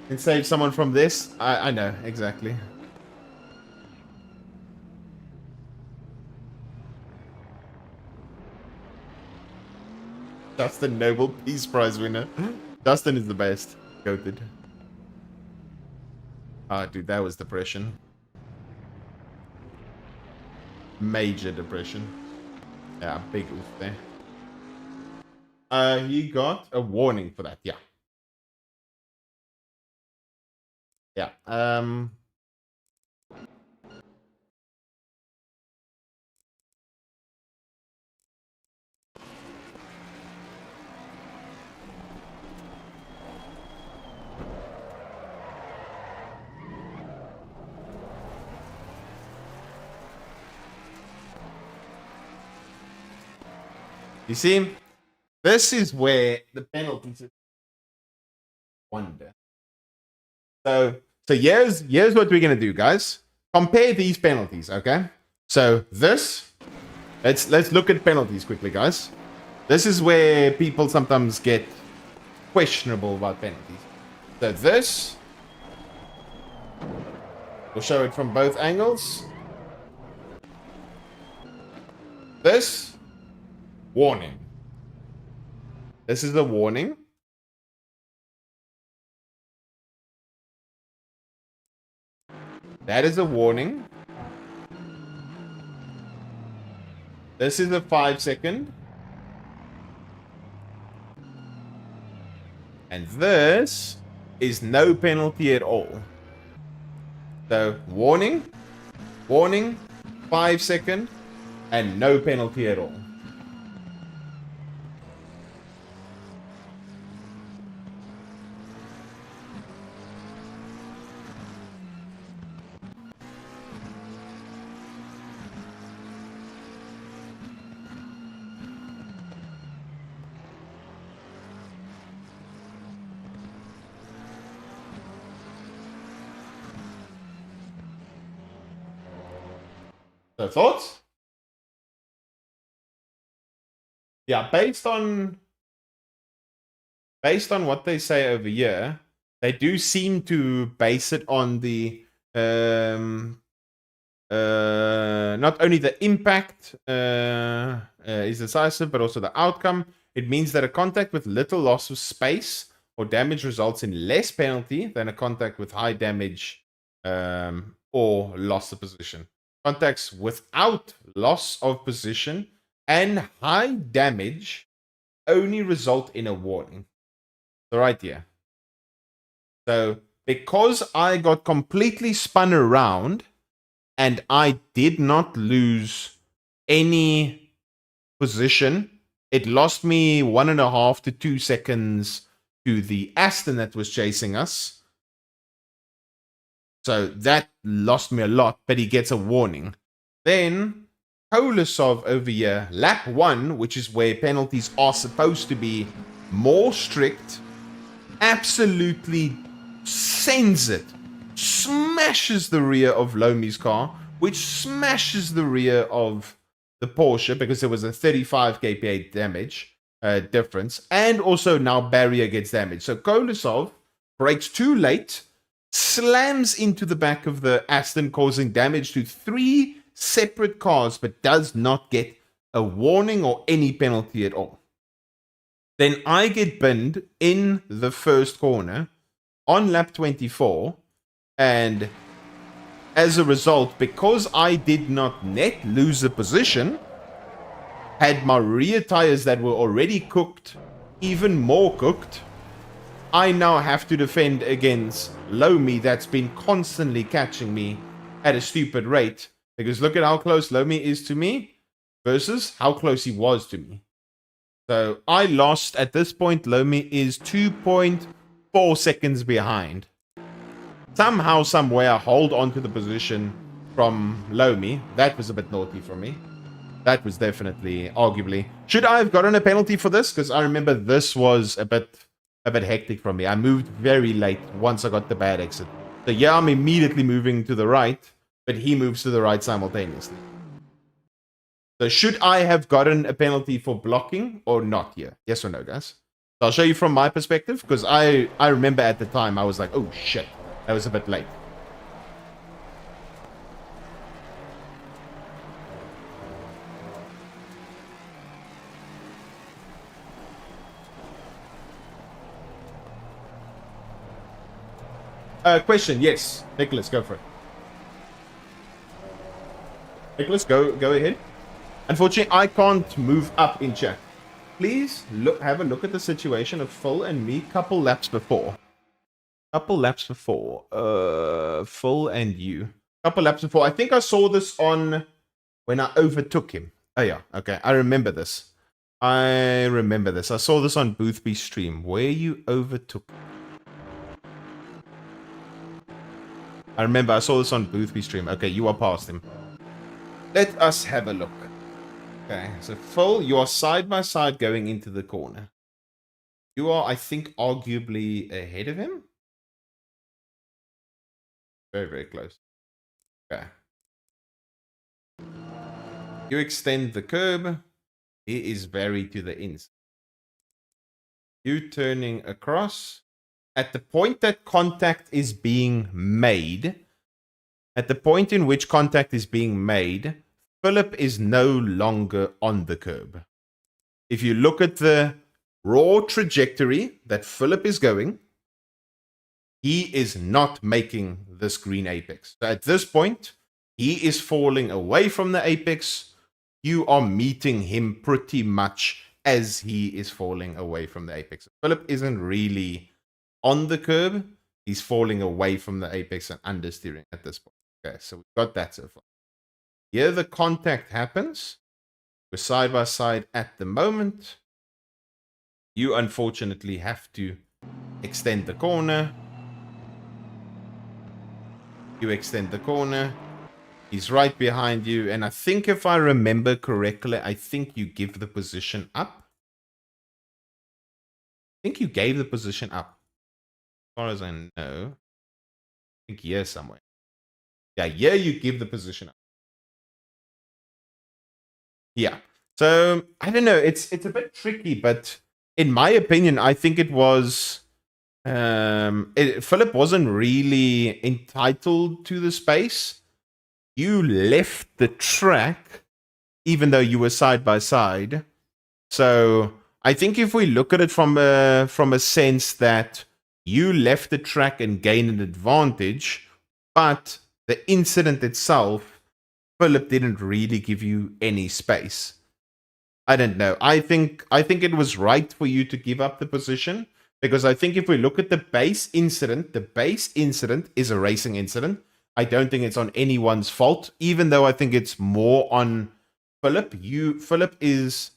Can save someone from this? I know, exactly. Dustin, Nobel Peace Prize winner. Dustin is the best. Goated. Dude, that was depression. Major depression. Yeah, big oof there. He got a warning for that, yeah. Yeah, you see, this is where the penalties wonder. So here's what we're gonna do, guys. Compare these penalties, okay? So this, let's look at penalties quickly, guys. This is where people sometimes get questionable about penalties. So this, we'll show it from both angles. This, warning. This is a warning. That is a warning. This is a 5-second. And this is no penalty at all. So, warning, warning, 5-second, and no penalty at all. So thoughts? Yeah, based on what they say over here, they do seem to base it on the not only the impact is decisive, but also the outcome. It means that a contact with little loss of space or damage results in less penalty than a contact with high damage or loss of position. Contacts without loss of position and high damage only result in a warning. So right here. So because I got completely spun around and I did not lose any position, it lost me 1.5 to 2 seconds to the Aston that was chasing us. So that lost me a lot, but he gets a warning. Then Kolosov over here, lap 1, which is where penalties are supposed to be more strict, absolutely sends it, smashes the rear of Lomi's car, which smashes the rear of the Porsche because there was a 35 kPa damage difference, and also now barrier gets damaged. So Kolosov brakes too late, slams into the back of the Aston, causing damage to 3 separate cars, but does not get a warning or any penalty at all. Then I get binned in the first corner on lap 24, and as a result, because I did not net lose a position, had my rear tires that were already cooked even more cooked, I now have to defend against Lomi that's been constantly catching me at a stupid rate, because look at how close Lomi is to me versus how close he was to me. So I lost. At this point, Lomi is 2.4 seconds behind. Somehow, somewhere, I hold on to the position from Lomi. That was a bit naughty for me. That was definitely, arguably. Should I have gotten a penalty for this? Because I remember this was a bit hectic for me. I moved very late once I got the bad exit. So yeah, I'm immediately moving to the right, but he moves to the right simultaneously. So should I have gotten a penalty for blocking or not here? Yes or no, guys? So I'll show you from my perspective, because I remember at the time I was like, oh shit, that was a bit late. Question, yes. Nicholas, go for it. Nicholas, go ahead. Unfortunately, I can't move up in chat. Please have a look at the situation of Phil and me couple laps before. Couple laps before. Phil and you. Couple laps before. I think I saw this on when I overtook him. Oh yeah, okay. I remember this. I saw this on Boothby's stream where you overtook him. I remember I saw this on Boothby's stream. Okay, you are past him. Let us have a look. Okay, so Phil, you are side by side going into the corner. You are, I think, arguably ahead of him. Very, very close. Okay. You extend the curb. He is very to the inside. You turning across. At the point that contact is being made, at the point in which contact is being made, Philip is no longer on the curb. If you look at the raw trajectory that Philip is going, he is not making this green apex. So at this point, he is falling away from the apex. You are meeting him pretty much as he is falling away from the apex. Philip isn't really on the curb. He's falling away from the apex and understeering at this point. Okay, so we've got that so far. Here the contact happens. We're side by side at the moment. You unfortunately have to extend the corner. You extend the corner. He's right behind you. And I think if I remember correctly, I think you give the position up. I think you gave the position up. As far as I know. I think here somewhere. Yeah, here you give the position up. Yeah. So I don't know. It's a bit tricky, but in my opinion, I think it was Philip wasn't really entitled to the space. You left the track, even though you were side by side. So I think if we look at it from a sense that you left the track and gained an advantage, but the incident itself, Philip didn't really give you any space. I don't know. I think it was right for you to give up the position because I think if we look at the base incident is a racing incident. I don't think it's on anyone's fault, even though I think it's more on Philip. Philip is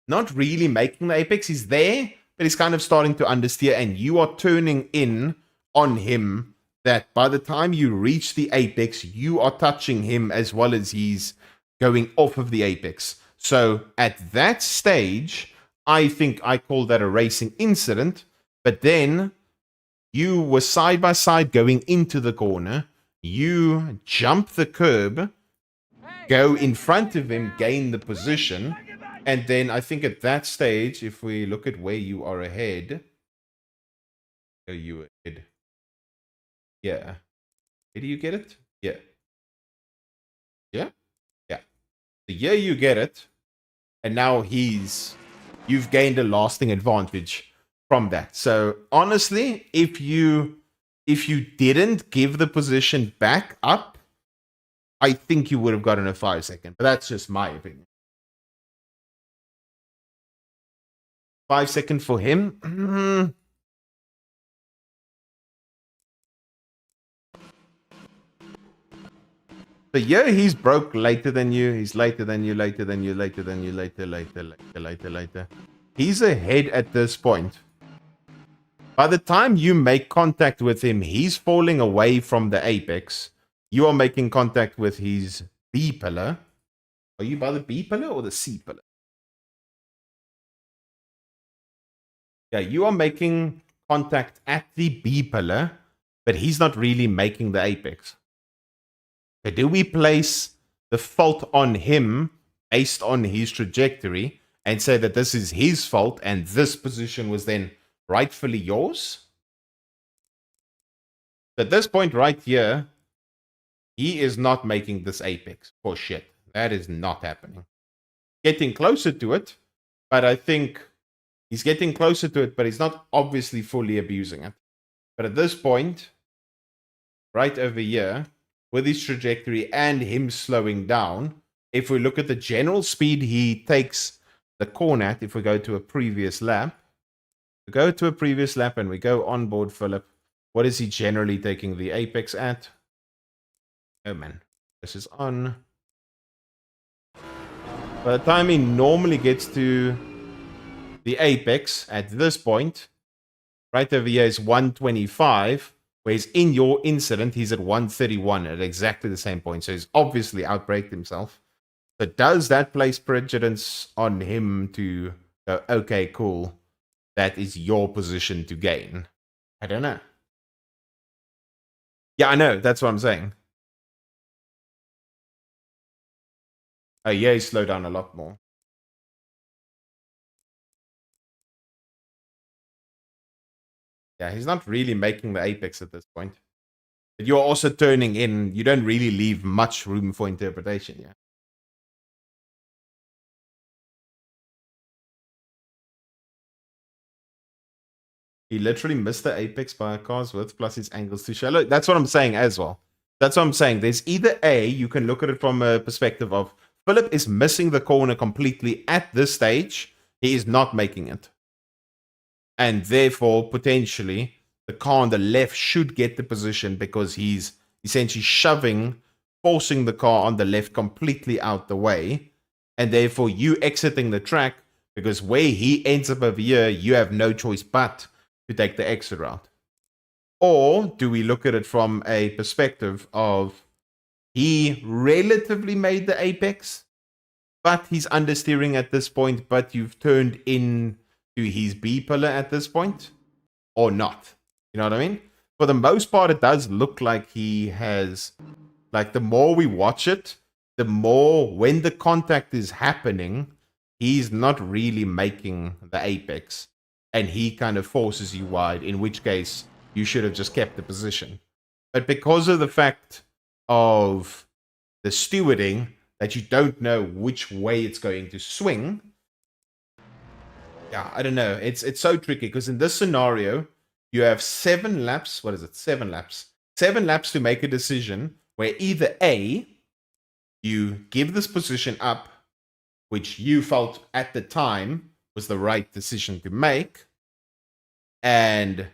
not really making the apex. He's there, but he's kind of starting to understeer, and you are turning in on him that by the time you reach the apex, you are touching him as well as he's going off of the apex. So at that stage, I think I call that a racing incident, but then you were side by side going into the corner. You jump the curb, go in front of him, gain the position. And then I think at that stage, if we look at where you are ahead, are you ahead? Yeah. Did you get it? Yeah. Yeah? Yeah. So yeah, you get it. And now you've gained a lasting advantage from that. So honestly, if you didn't give the position back up, I think you would have gotten a 5-second. But that's just my opinion. 5-second for him. So yeah, he's broke later than you. He's later than you, later than you, later than you, later. He's ahead at this point. By the time you make contact with him, he's falling away from the apex. You are making contact with his B pillar. Are you by the B pillar or the C pillar? Yeah, you are making contact at the B pillar, but he's not really making the apex. Okay, do we place the fault on him based on his trajectory and say that this is his fault and this position was then rightfully yours? At this point right here, he is not making this apex for shit. That is not happening. Getting closer to it, but I think he's getting closer to it, but he's not obviously fully abusing it. But at this point, right over here, with his trajectory and him slowing down, if we look at the general speed he takes the corner at, if we go to a previous lap, we go to a previous lap and we go on board Philip, what is he generally taking the apex at? Oh man, this is on. By the time he normally gets to the apex at this point, right over here is 125, whereas in your incident, he's at 131 at exactly the same point. So he's obviously outbraked himself. So does that place prejudice on him to go, okay, cool, that is your position to gain? I don't know. Yeah, I know. That's what I'm saying. Oh, yeah, he slowed down a lot more. Yeah, he's not really making the apex at this point. But you're also turning in. You don't really leave much room for interpretation, yeah. He literally missed the apex by a car's width plus his angles too shallow. That's what I'm saying as well. That's what I'm saying. There's either A, you can look at it from a perspective of Philip is missing the corner completely at this stage. He is not making it. And therefore, potentially, the car on the left should get the position because he's essentially forcing the car on the left completely out the way. And therefore, you exiting the track because where he ends up over here, you have no choice but to take the exit route. Or do we look at it from a perspective of he relatively made the apex, but he's understeering at this point, but you've turned into his B pillar at this point, or not? You know what I mean? For the most part, it does look like he has, like the more we watch it, the more when the contact is happening, he's not really making the apex, and he kind of forces you wide, in which case you should have just kept the position. But because of the fact of the stewarding, that you don't know which way it's going to swing, yeah, I don't know. It's so tricky because in this scenario, you have 7 laps. What is it? 7 laps. 7 laps to make a decision where either A, you give this position up, which you felt at the time was the right decision to make, and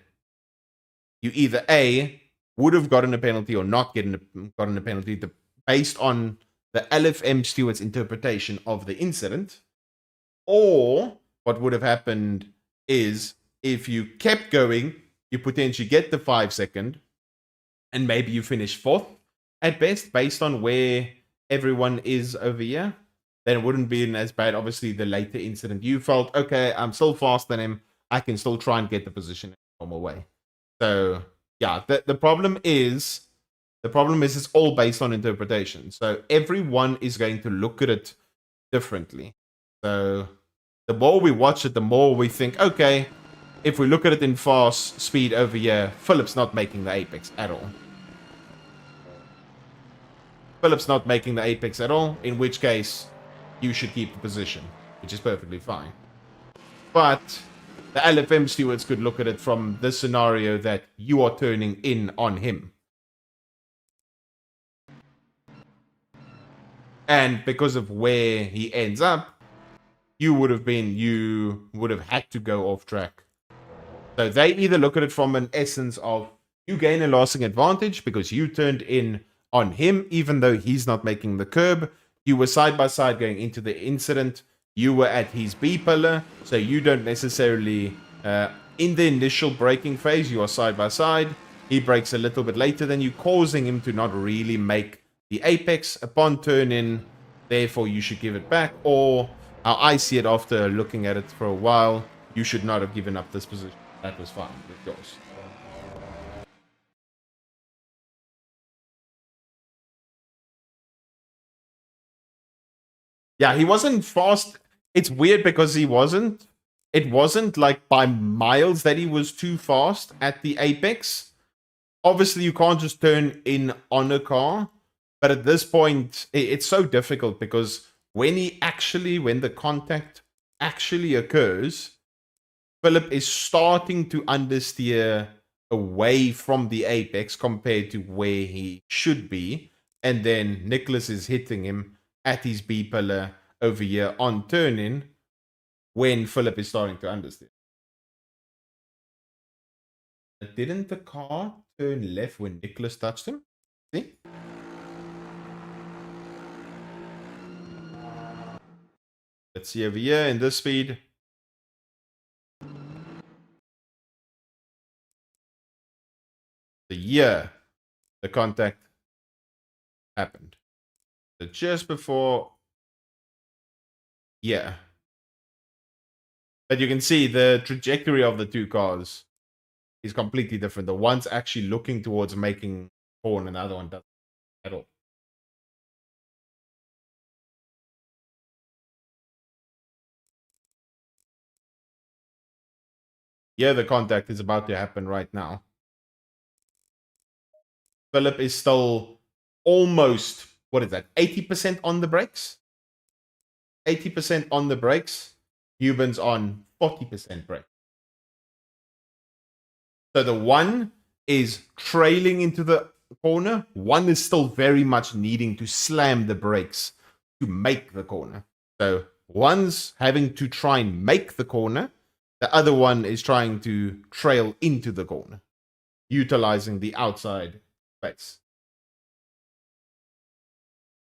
you either A, would have gotten a penalty or not gotten a penalty based on the LFM steward's interpretation of the incident, or what would have happened is if you kept going, you potentially get the 5 second, and maybe you finish fourth at best based on where everyone is over here. Then it wouldn't be as bad. Obviously, the later incident, you felt, okay, I'm still faster than him. I can still try and get the position in a normal way. So, yeah, the problem is it's all based on interpretation. So everyone is going to look at it differently. So the more we watch it, the more we think, okay, if we look at it in fast speed over here, Philip's not making the apex at all. Philip's not making the apex at all, in which case you should keep the position, which is perfectly fine. But the LFM stewards could look at it from this scenario that you are turning in on him. And because of where he ends up, you would have had to go off track. So they either look at it from an essence of you gain a lasting advantage because you turned in on him, even though he's not making the curb. You were side by side going into the incident. You were at his B pillar, so you don't necessarily, in the initial braking phase, you are side by side. He brakes a little bit later than you, causing him to not really make the apex upon turn in. Therefore, you should give it back. Or, how I see it after looking at it for a while, you should not have given up this position. That was fine with yours. Yeah, he wasn't fast. It's weird because he wasn't. It wasn't like by miles that he was too fast at the apex. Obviously, you can't just turn in on a car. But at this point, it's so difficult because when the contact actually occurs, Philip is starting to understeer away from the apex compared to where he should be. And then Nicholas is hitting him at his B pillar over here on turn in when Philip is starting to understeer. Didn't the car turn left when Nicholas touched him? See? Let's see over here in this speed. The contact happened. So just before, yeah. But you can see the trajectory of the two cars is completely different. The one's actually looking towards making corn, and the other one doesn't at all. Yeah, the contact is about to happen right now. Philip is still almost, what is that, 80% on the brakes? 80% on the brakes. Cuban's on 40% brake. So the one is trailing into the corner. One is still very much needing to slam the brakes to make the corner. So one's having to try and make the corner. The other one is trying to trail into the corner, utilizing the outside space.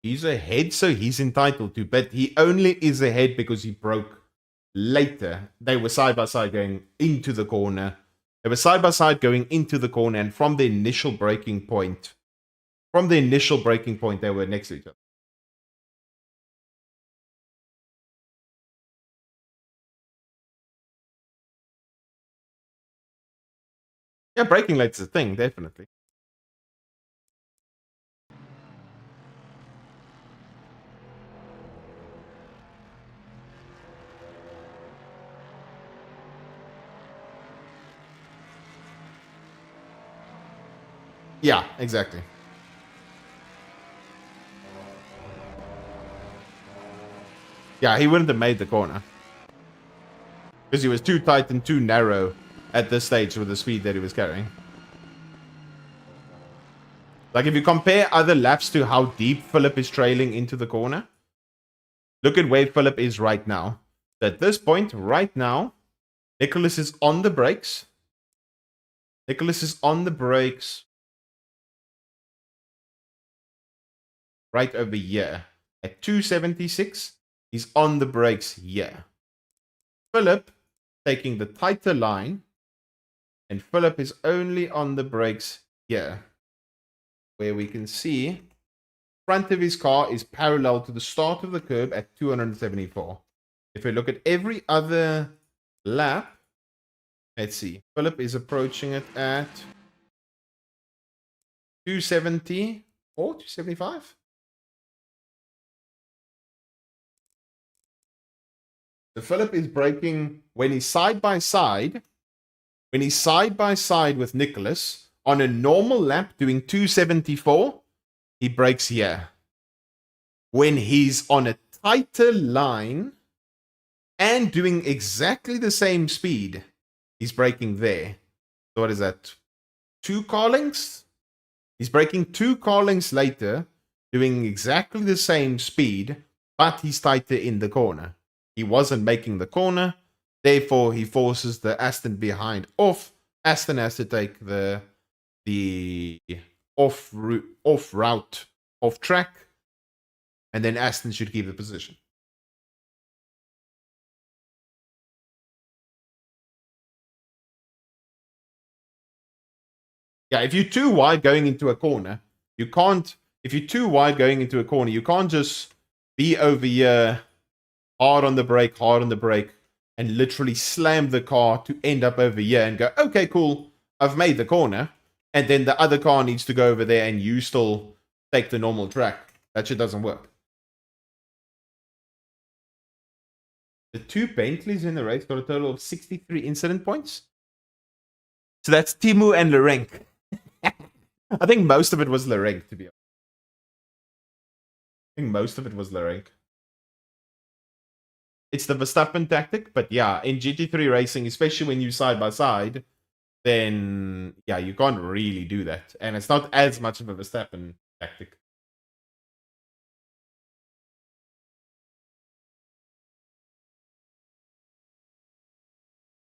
He's ahead, so he's entitled to, but he only is ahead because he broke later. They were side by side going into the corner. They were side by side going into the corner, and from the initial breaking point, they were next to each other. Yeah, braking late's a thing, definitely. Yeah, exactly. Yeah, he wouldn't have made the corner. Because he was too tight and too narrow at this stage with the speed that he was carrying. Like, if you compare other laps to how deep Philip is trailing into the corner, look at where Philip is right now. At this point, right now, Nicholas is on the brakes. Nicholas is on the brakes right over here. At 276, he's on the brakes here. Philip taking the tighter line, and Philip is only on the brakes here, where we can see front of his car is parallel to the start of the curb at 274. If we look at every other lap, let's see. Philip is approaching it at 274, 275. So Philip is braking when he's side by side. When he's side by side with Nicholas on a normal lap doing 274, he brakes here. When he's on a tighter line and doing exactly the same speed, he's braking there. So what is that? 2 car lengths? He's braking 2 car lengths later, doing exactly the same speed, but he's tighter in the corner. He wasn't making the corner, therefore he forces the Aston behind off. Aston has to take the off route, off track, and then Aston should keep the position. Yeah, if you're too wide going into a corner, you can't. If you're too wide going into a corner, you can't just be over here, hard on the brake, and literally slam the car to end up over here and go, okay, cool, I've made the corner. And then the other car needs to go over there and you still take the normal track. That shit doesn't work. The 2 Bentleys in the race got a total of 63 incident points. So that's Timu and Larenk. I think most of it was Larenk, to be honest. I think most of it was Larenk. It's the Verstappen tactic, but yeah, in GT3 racing, especially when you side by side, then yeah, you can't really do that. And it's not as much of a Verstappen tactic.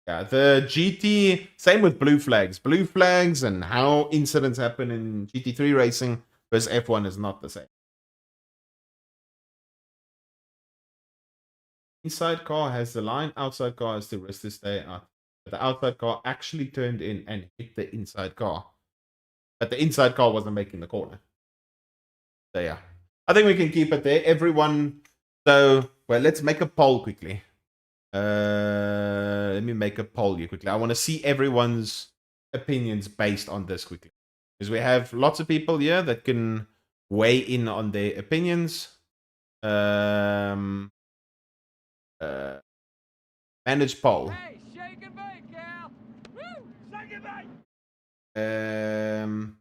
Yeah, the GT, same with blue flags. Blue flags and how incidents happen in GT3 racing versus F1 is not the same. Inside car has the line, outside car has the risk to stay out. But the outside car actually turned in and hit the inside car. But the inside car wasn't making the corner. So yeah, I think we can keep it there. Everyone, so, well, let's make a poll quickly. Let me make a poll here quickly. I want to see everyone's opinions based on this quickly. Because we have lots of people here that can weigh in on their opinions. Manage poll. Hey, shake and bake, Cal. Woo! Shake and bake.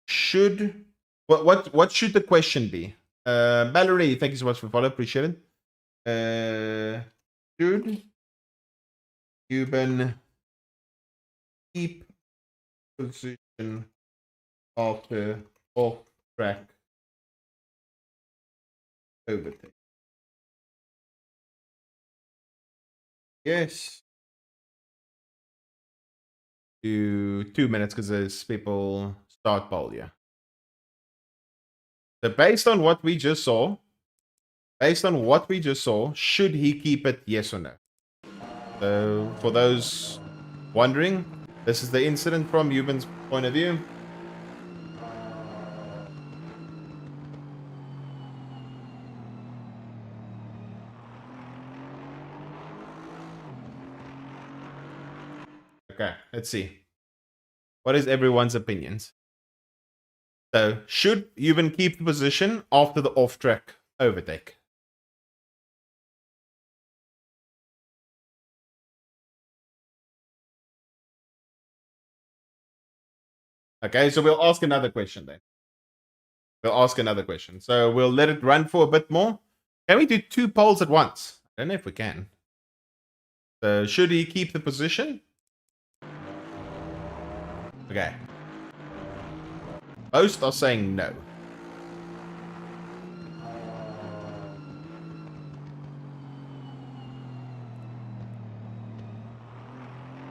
Should what should the question be? Valerie, thank you so much for follow. Appreciate it. Should Cuban keep position after off track overtake? Yes. To 2 minutes because there's people start poll, yeah. So based on what we just saw, should he keep it, yes or no? So for those wondering, this is the incident from Euban's point of view. Okay, let's see. What is everyone's opinions? So, should Euban keep the position after the off-track overtake? Okay, so we'll ask another question then. We'll ask another question. So we'll let it run for a bit more. Can we do 2 poles at once? I don't know if we can. So should he keep the position? Okay. Most are saying no.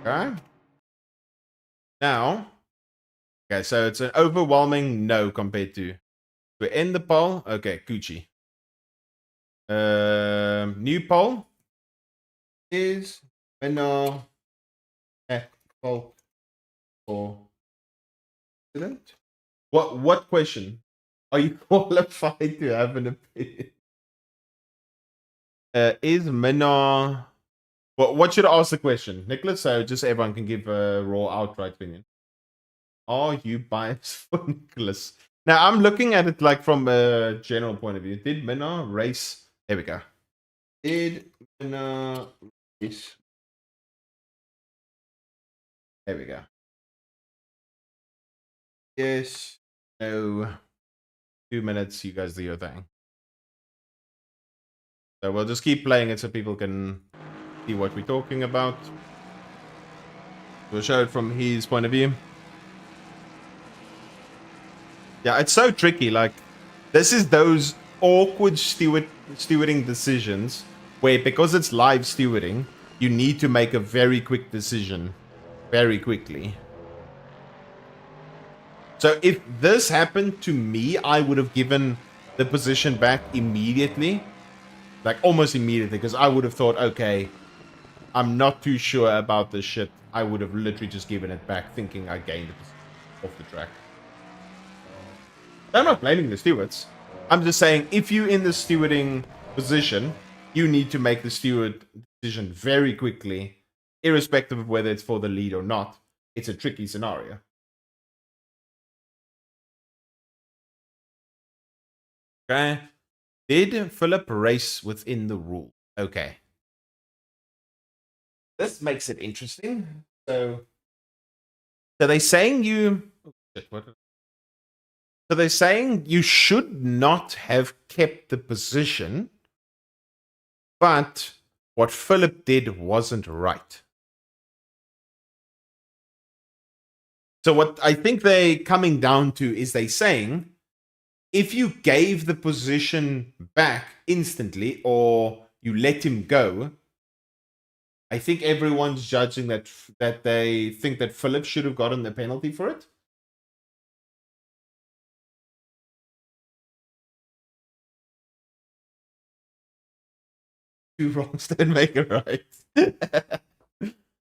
Okay. Now, okay, so it's an overwhelming no compared to we're in the poll. Okay, Gucci. New poll is winner at poll for president. What question? Are you qualified to have an opinion? Is Minna... What should I ask the question, Nicholas? So just everyone can give a raw outright opinion. Are you biased for Nicholas? Now I'm looking at it like from a general point of view. Did Minna race? There we go. Did Minna race? There we go. Yes. No. 2 minutes. You guys do your thing. So we'll just keep playing it so people can see what we're talking about. We'll show it from his point of view. Yeah, it's so tricky. Like, this is those awkward stewarding decisions where, because it's live stewarding, you need to make a very quick decision very quickly. So if this happened to me, I would have given the position back immediately. Like, almost immediately, because I would have thought, okay, I'm not too sure about this shit. I would have literally just given it back, thinking I gained it off the track. I'm not blaming the stewards. I'm just saying, if you're in the stewarding position, you need to make the steward decision very quickly, irrespective of whether it's for the lead or not. It's a tricky scenario. Okay. Did Philip race within the rule? Okay. This makes it interesting. So they're saying you... Oh, shit, what? So they're saying you should not have kept the position, but what Philip did wasn't right. So what I think they're coming down to is they saying, if you gave the position back instantly or you let him go, I think everyone's judging that they think that Philip should have gotten the penalty for it. Two wrongs don't make a right.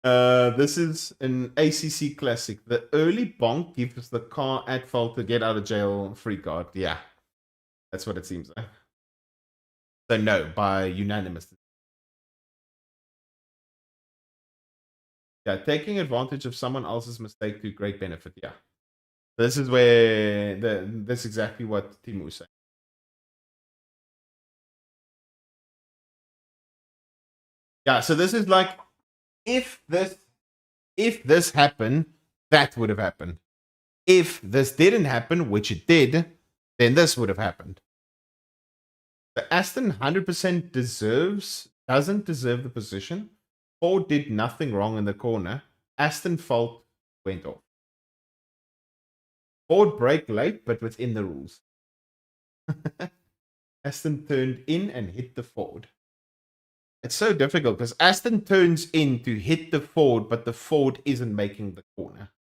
This is an ACC classic. The early bonk gives the car at fault to get out of jail free card. Yeah, that's what it seems like. So no, by unanimous. Yeah, taking advantage of someone else's mistake to great benefit. Yeah, this is where that's exactly what Timu was saying. Yeah, so this is like, if this happened, that would have happened. If this didn't happen, which it did, then this would have happened. But Aston 100% doesn't deserve the position. Ford did nothing wrong in the corner. Aston fault went off. Ford brake late, but within the rules. Aston turned in and hit the Ford. It's so difficult because Aston turns in to hit the Ford, but the Ford isn't making the corner.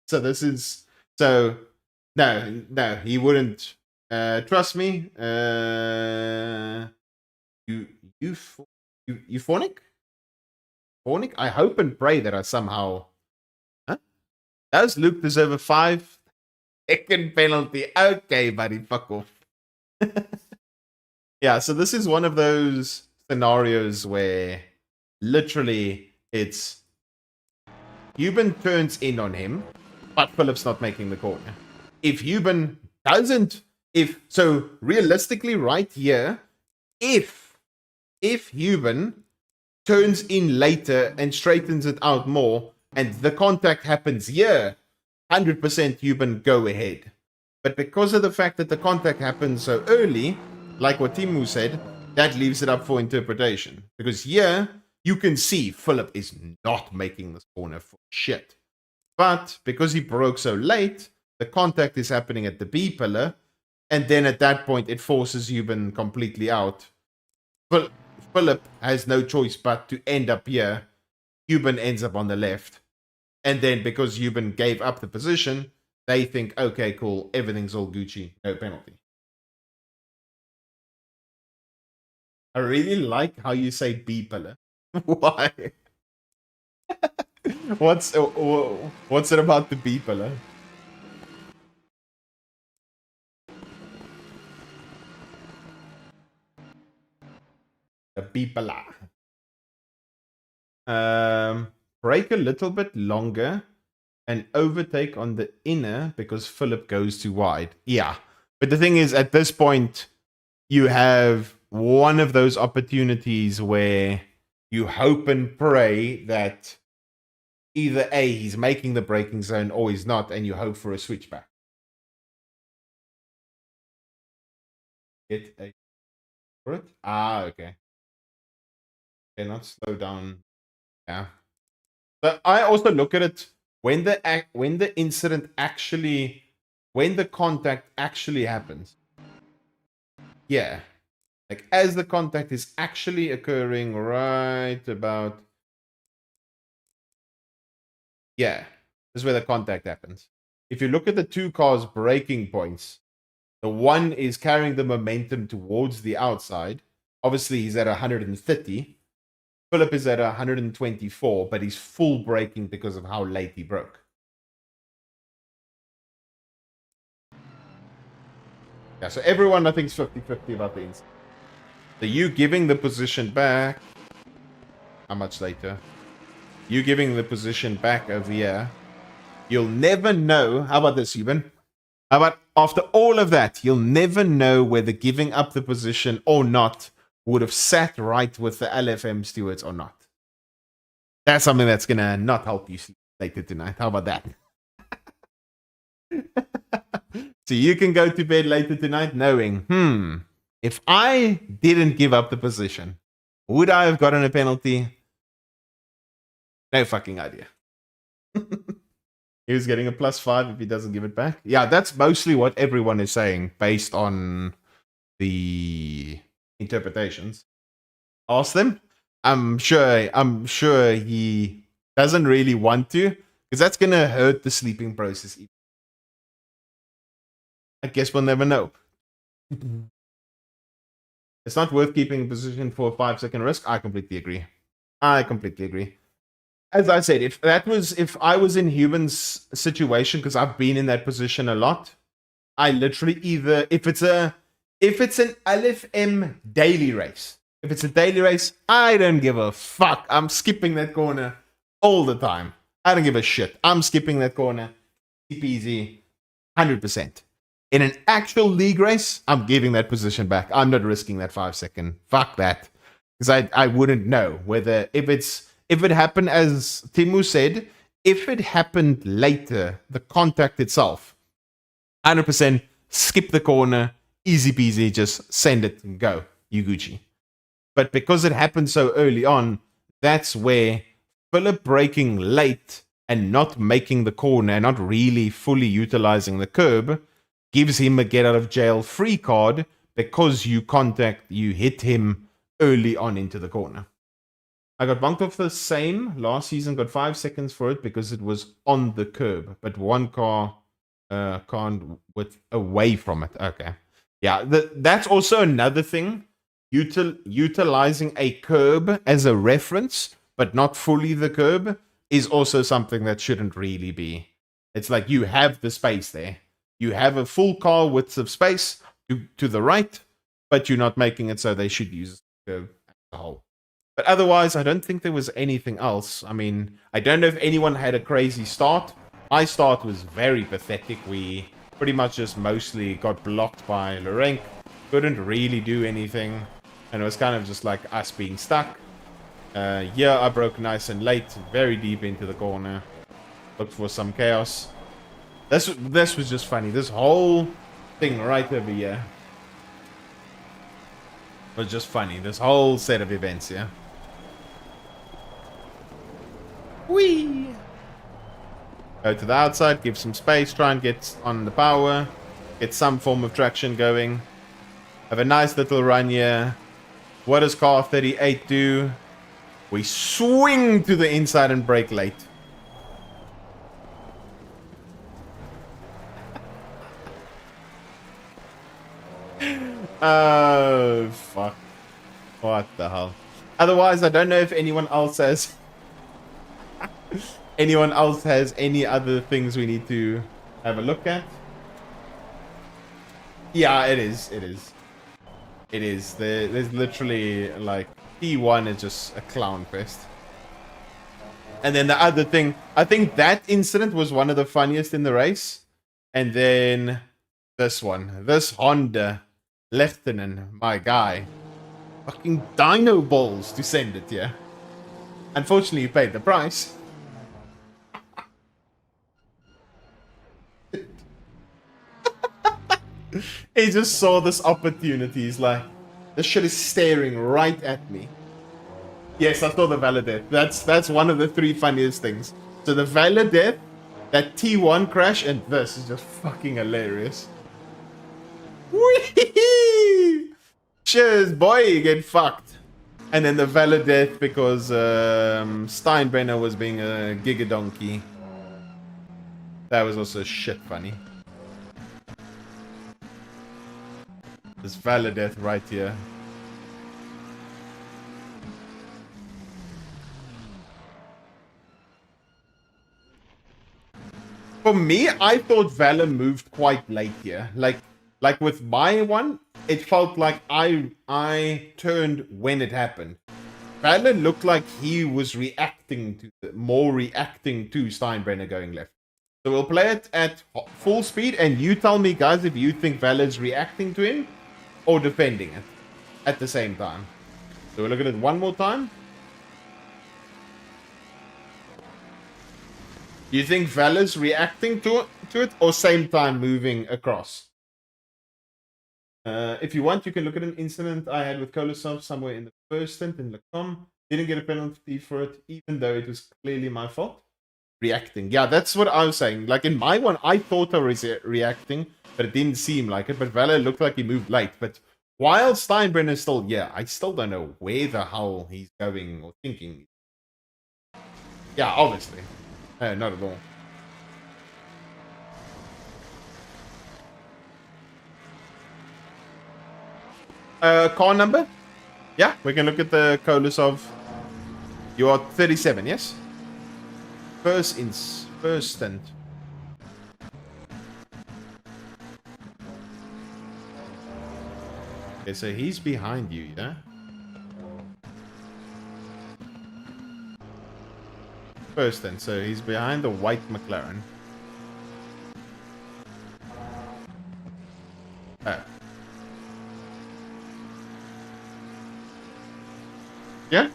So this is... So, no, he wouldn't. Trust me. Euphonic? Euphonic? I hope and pray that I somehow... Huh? Does Luke deserve a 5-second penalty? Okay, buddy, fuck off. Yeah, so this is one of those scenarios where literally it's Euban turns in on him, but Philip's not making the corner. If Euban doesn't, so realistically right here, if Euban turns in later and straightens it out more, and the contact happens here, 100% Cuban go ahead. But because of the fact that the contact happened so early, like what Timu said, that leaves it up for interpretation. Because here, you can see Philip is not making this corner for shit. But because he broke so late, the contact is happening at the B pillar, and then at that point, it forces Cuban completely out. Philip has no choice but to end up here. Cuban ends up on the left. And then because Cuban gave up the position, they think, okay, cool, everything's all Gucci, no penalty. I really like how you say B pillar. Why? What's it about the B pillar? The B pillar. Break a little bit longer and overtake on the inner because Philip goes too wide. Yeah. But the thing is, at this point, you have one of those opportunities where you hope and pray that either A, he's making the braking zone, or he's not, and you hope for a switchback. Get a for it? Ah, okay. Okay, not slow down. Yeah. But I also look at it when the incident actually, when the contact actually happens. Yeah. Like as the contact is actually occurring right about. Yeah. This is where the contact happens. If you look at the two cars' braking points, the one is carrying the momentum towards the outside. Obviously, he's at 130. Philip is at 124, but he's full braking because of how late he broke. Yeah, so everyone, I think, is 50-50 about the incident. So you giving the position back... How much later? You giving the position back over here. You'll never know... How about this, Euban? How about after all of that, you'll never know whether giving up the position or not would have sat right with the LFM stewards or not. That's something that's going to not help you sleep later tonight. How about that? So you can go to bed later tonight knowing, if I didn't give up the position, would I have gotten a penalty? No fucking idea. He was getting a +5 if he doesn't give it back. Yeah, that's mostly what everyone is saying based on the interpretations. Ask them. I'm sure he doesn't really want to, because that's gonna hurt the sleeping process. I guess we'll never know. It's not worth keeping a position for a 5-second risk. I completely agree. As I said, if I was in Human's situation, because I've been in that position a lot, I literally either if it's an LFM daily race. If it's a daily race, I don't give a fuck. I'm skipping that corner all the time. I don't give a shit. I'm skipping that corner. Easy, 100%. In an actual league race, I'm giving that position back. I'm not risking that 5-second. Fuck that. Because I wouldn't know whether if it happened, as Timu said, if it happened later, the contact itself, 100% skip the corner, easy peasy, just send it and go. You Gucci. But because it happened so early on, that's where Philip braking late and not making the corner and not really fully utilizing the curb gives him a get out of jail free card because you hit him early on into the corner. I got bunked off the same last season, got 5 seconds for it because it was on the curb, but one car can't away from it. Okay. Yeah, that's also another thing. Utilizing a curb as a reference, but not fully the curb, is also something that shouldn't really be. It's like you have the space there. You have a full car width of space to the right, but you're not making it so they should use the curb as a whole. But otherwise, I don't think there was anything else. I mean, I don't know if anyone had a crazy start. My start was very pathetic. We pretty much just mostly got blocked by Lorenk. Couldn't really do anything. And it was kind of just like us being stuck. Yeah, I broke nice and late, very deep into the corner. Looked for some chaos. This was just funny. This whole thing right over here was just funny. This whole set of events here. Whee! Go to the outside, give some space, try and get on the power, get some form of traction going. Have a nice little run here. What does car 38 do? We swing to the inside and brake late. Oh, fuck. What the hell? Otherwise, I don't know if anyone else has... anyone else has any other things we need to have a look at. Yeah, it is. It is. It is. There's literally, like, T1 is just a clown fest. And then the other thing, I think that incident was one of the funniest in the race. And then this one. This Honda Lieutenant, my guy. Fucking dino balls to send it, yeah. Unfortunately, you paid the price. He just saw this opportunity. He's like, this shit is staring right at me. Yes, I saw the Validate. That's one of the 3 funniest things. So the Validate, that T1 crash, and this is just fucking hilarious. Whee! Cheers, boy, you get fucked. And then the Validate because Steinbrenner was being a gigadonkey. That was also shit funny. This Validate right here. For me, I thought Valor moved quite late here. Like with my one, it felt like I turned when it happened. Valor looked like he was reacting to Steinbrenner going left. So we'll play it at full speed, and you tell me, guys, if you think Valor's reacting to him or defending it at the same time. So we'll look at it one more time. You think Valor's reacting to it or same time moving across? If you want, you can look at an incident I had with Kolosov somewhere in the first stint in Lacom. Didn't get a penalty for it, even though it was clearly my fault. Reacting. Yeah, that's what I was saying. Like in my one, I thought I was reacting, but it didn't seem like it. But Valor looked like he moved late. But while Steinbrenner's still, yeah, I still don't know where the hell he's going or thinking. Yeah, obviously. Not at all. Car number? Yeah, we can look at the Kolosov. You are 37, yes? First stint. Okay, so he's behind you, yeah? First then, so he's behind the white McLaren. Yeah?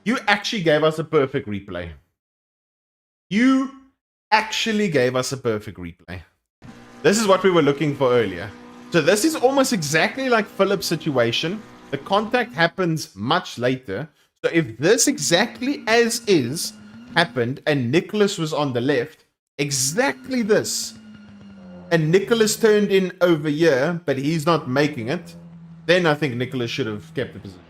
You actually gave us a perfect replay. You actually gave us a perfect replay. This is what we were looking for earlier. So this is almost exactly like Philip's situation. The contact happens much later. So if this exactly as is happened and Nicholas was on the left, exactly this, and Nicholas turned in over here, but he's not making it, then I think Nicholas should have kept the position.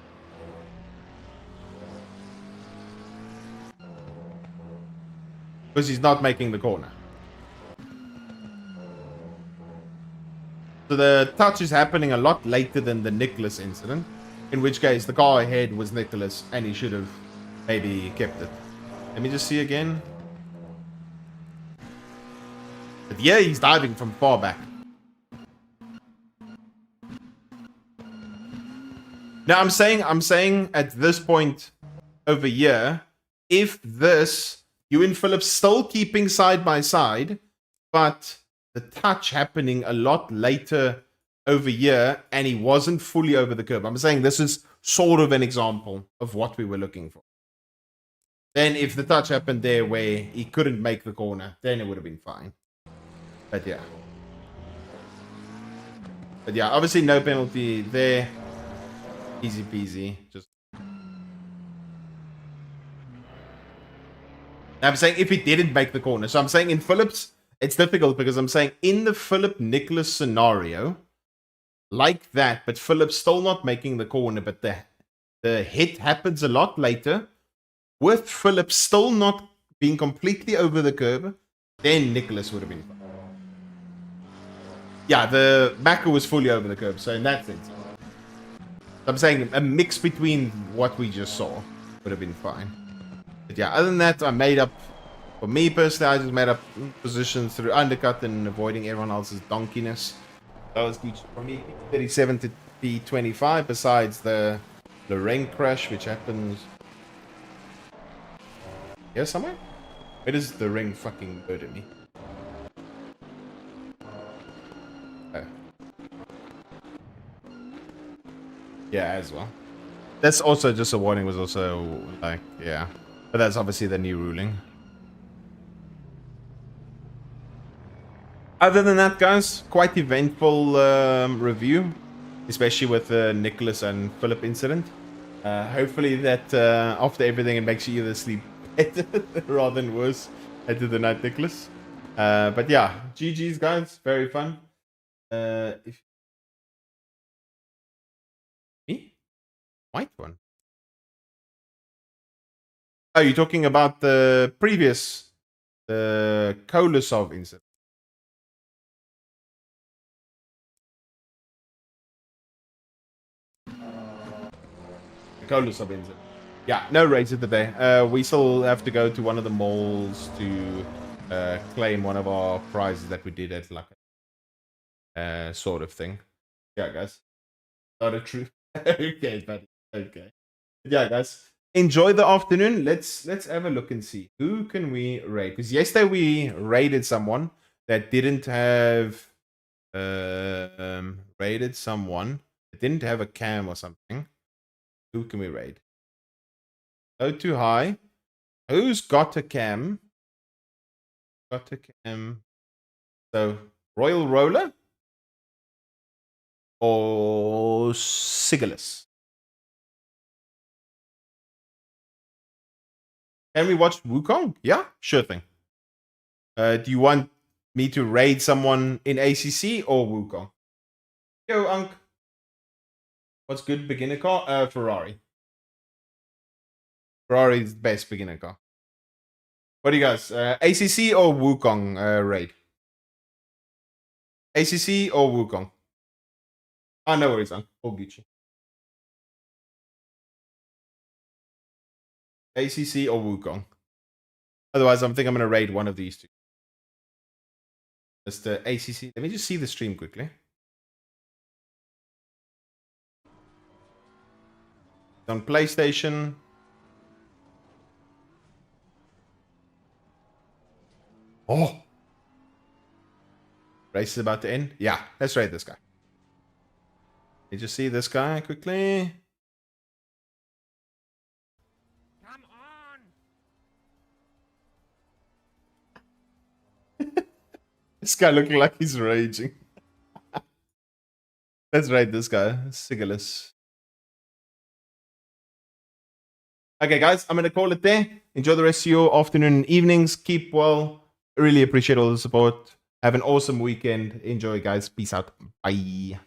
Because he's not making the corner. So the touch is happening a lot later than the Nicholas incident. In which case, the car ahead was Nicholas, and he should have maybe kept it. Let me just see again. But yeah, he's diving from far back. Now, I'm saying at this point over here, if this, you and Philip still keeping side by side, but the touch happening a lot later over here and he wasn't fully over the curb. I'm saying this is sort of an example of what we were looking for. Then if the touch happened there where he couldn't make the corner, then it would have been fine. But yeah. But yeah, obviously no penalty there. Easy peasy. Just I'm saying if he didn't make the corner. So I'm saying in Phillips, it's difficult because I'm saying in the Philip Nicholas scenario, like that, but Phillips still not making the corner, but the hit happens a lot later. With Phillips still not being completely over the curb, then Nicholas would have been fine. Yeah, the Maka was fully over the curb, so in that sense. I'm saying a mix between what we just saw would have been fine. But yeah, other than that, I made up, for me personally, I just made up positions through undercut and avoiding everyone else's donkeyness. That was good for me. 37 to P25, besides the ring crash, which happens here somewhere? Where does the ring fucking murder me? Oh. Yeah, as well. That's also just a warning, was also like, yeah. But that's obviously the new ruling. Other than that, guys, quite eventful review, especially with the Nicholas and Philip incident. Hopefully that after everything, it makes you either sleep better rather than worse after the night, Nicholas. But yeah, GG's, guys. Very fun. Me? White one? Oh, you're talking about the previous, the Kolosov incident. Kolosov incident. Yeah, no races today. We still have to go to one of the malls to claim one of our prizes that we did at like sort of thing. Yeah, guys. Not a true. Okay, buddy. Okay. Yeah, guys. Enjoy the afternoon. Let's have a look and see who can we raid. Because yesterday we raided someone that didn't have raided someone that didn't have a cam or something. Who can we raid? Go too high. Who's got a cam? Got a cam. So Royal Roller or Sigalus? Can we watch Wukong? Yeah, sure thing. Do you want me to raid someone in ACC or Wukong? Yo, Unc. What's good beginner car? Ferrari. Ferrari's best beginner car. What do you guys? ACC or Wukong raid? ACC or Wukong? Oh, no worries, Unc. All Gucci. ACC or Wukong? Otherwise, I'm think I'm going to raid one of these two. That's the ACC. Let me just see the stream quickly. It's on PlayStation. Oh. Race is about to end. Yeah, let's raid this guy. Let me just see this guy quickly. Come on. This guy looking like he's raging. Let's raid this guy. Sigalus. Okay, guys, I'm going to call it there. Enjoy the rest of your afternoon and evenings. Keep well. Really appreciate all the support. Have an awesome weekend. Enjoy, guys. Peace out. Bye.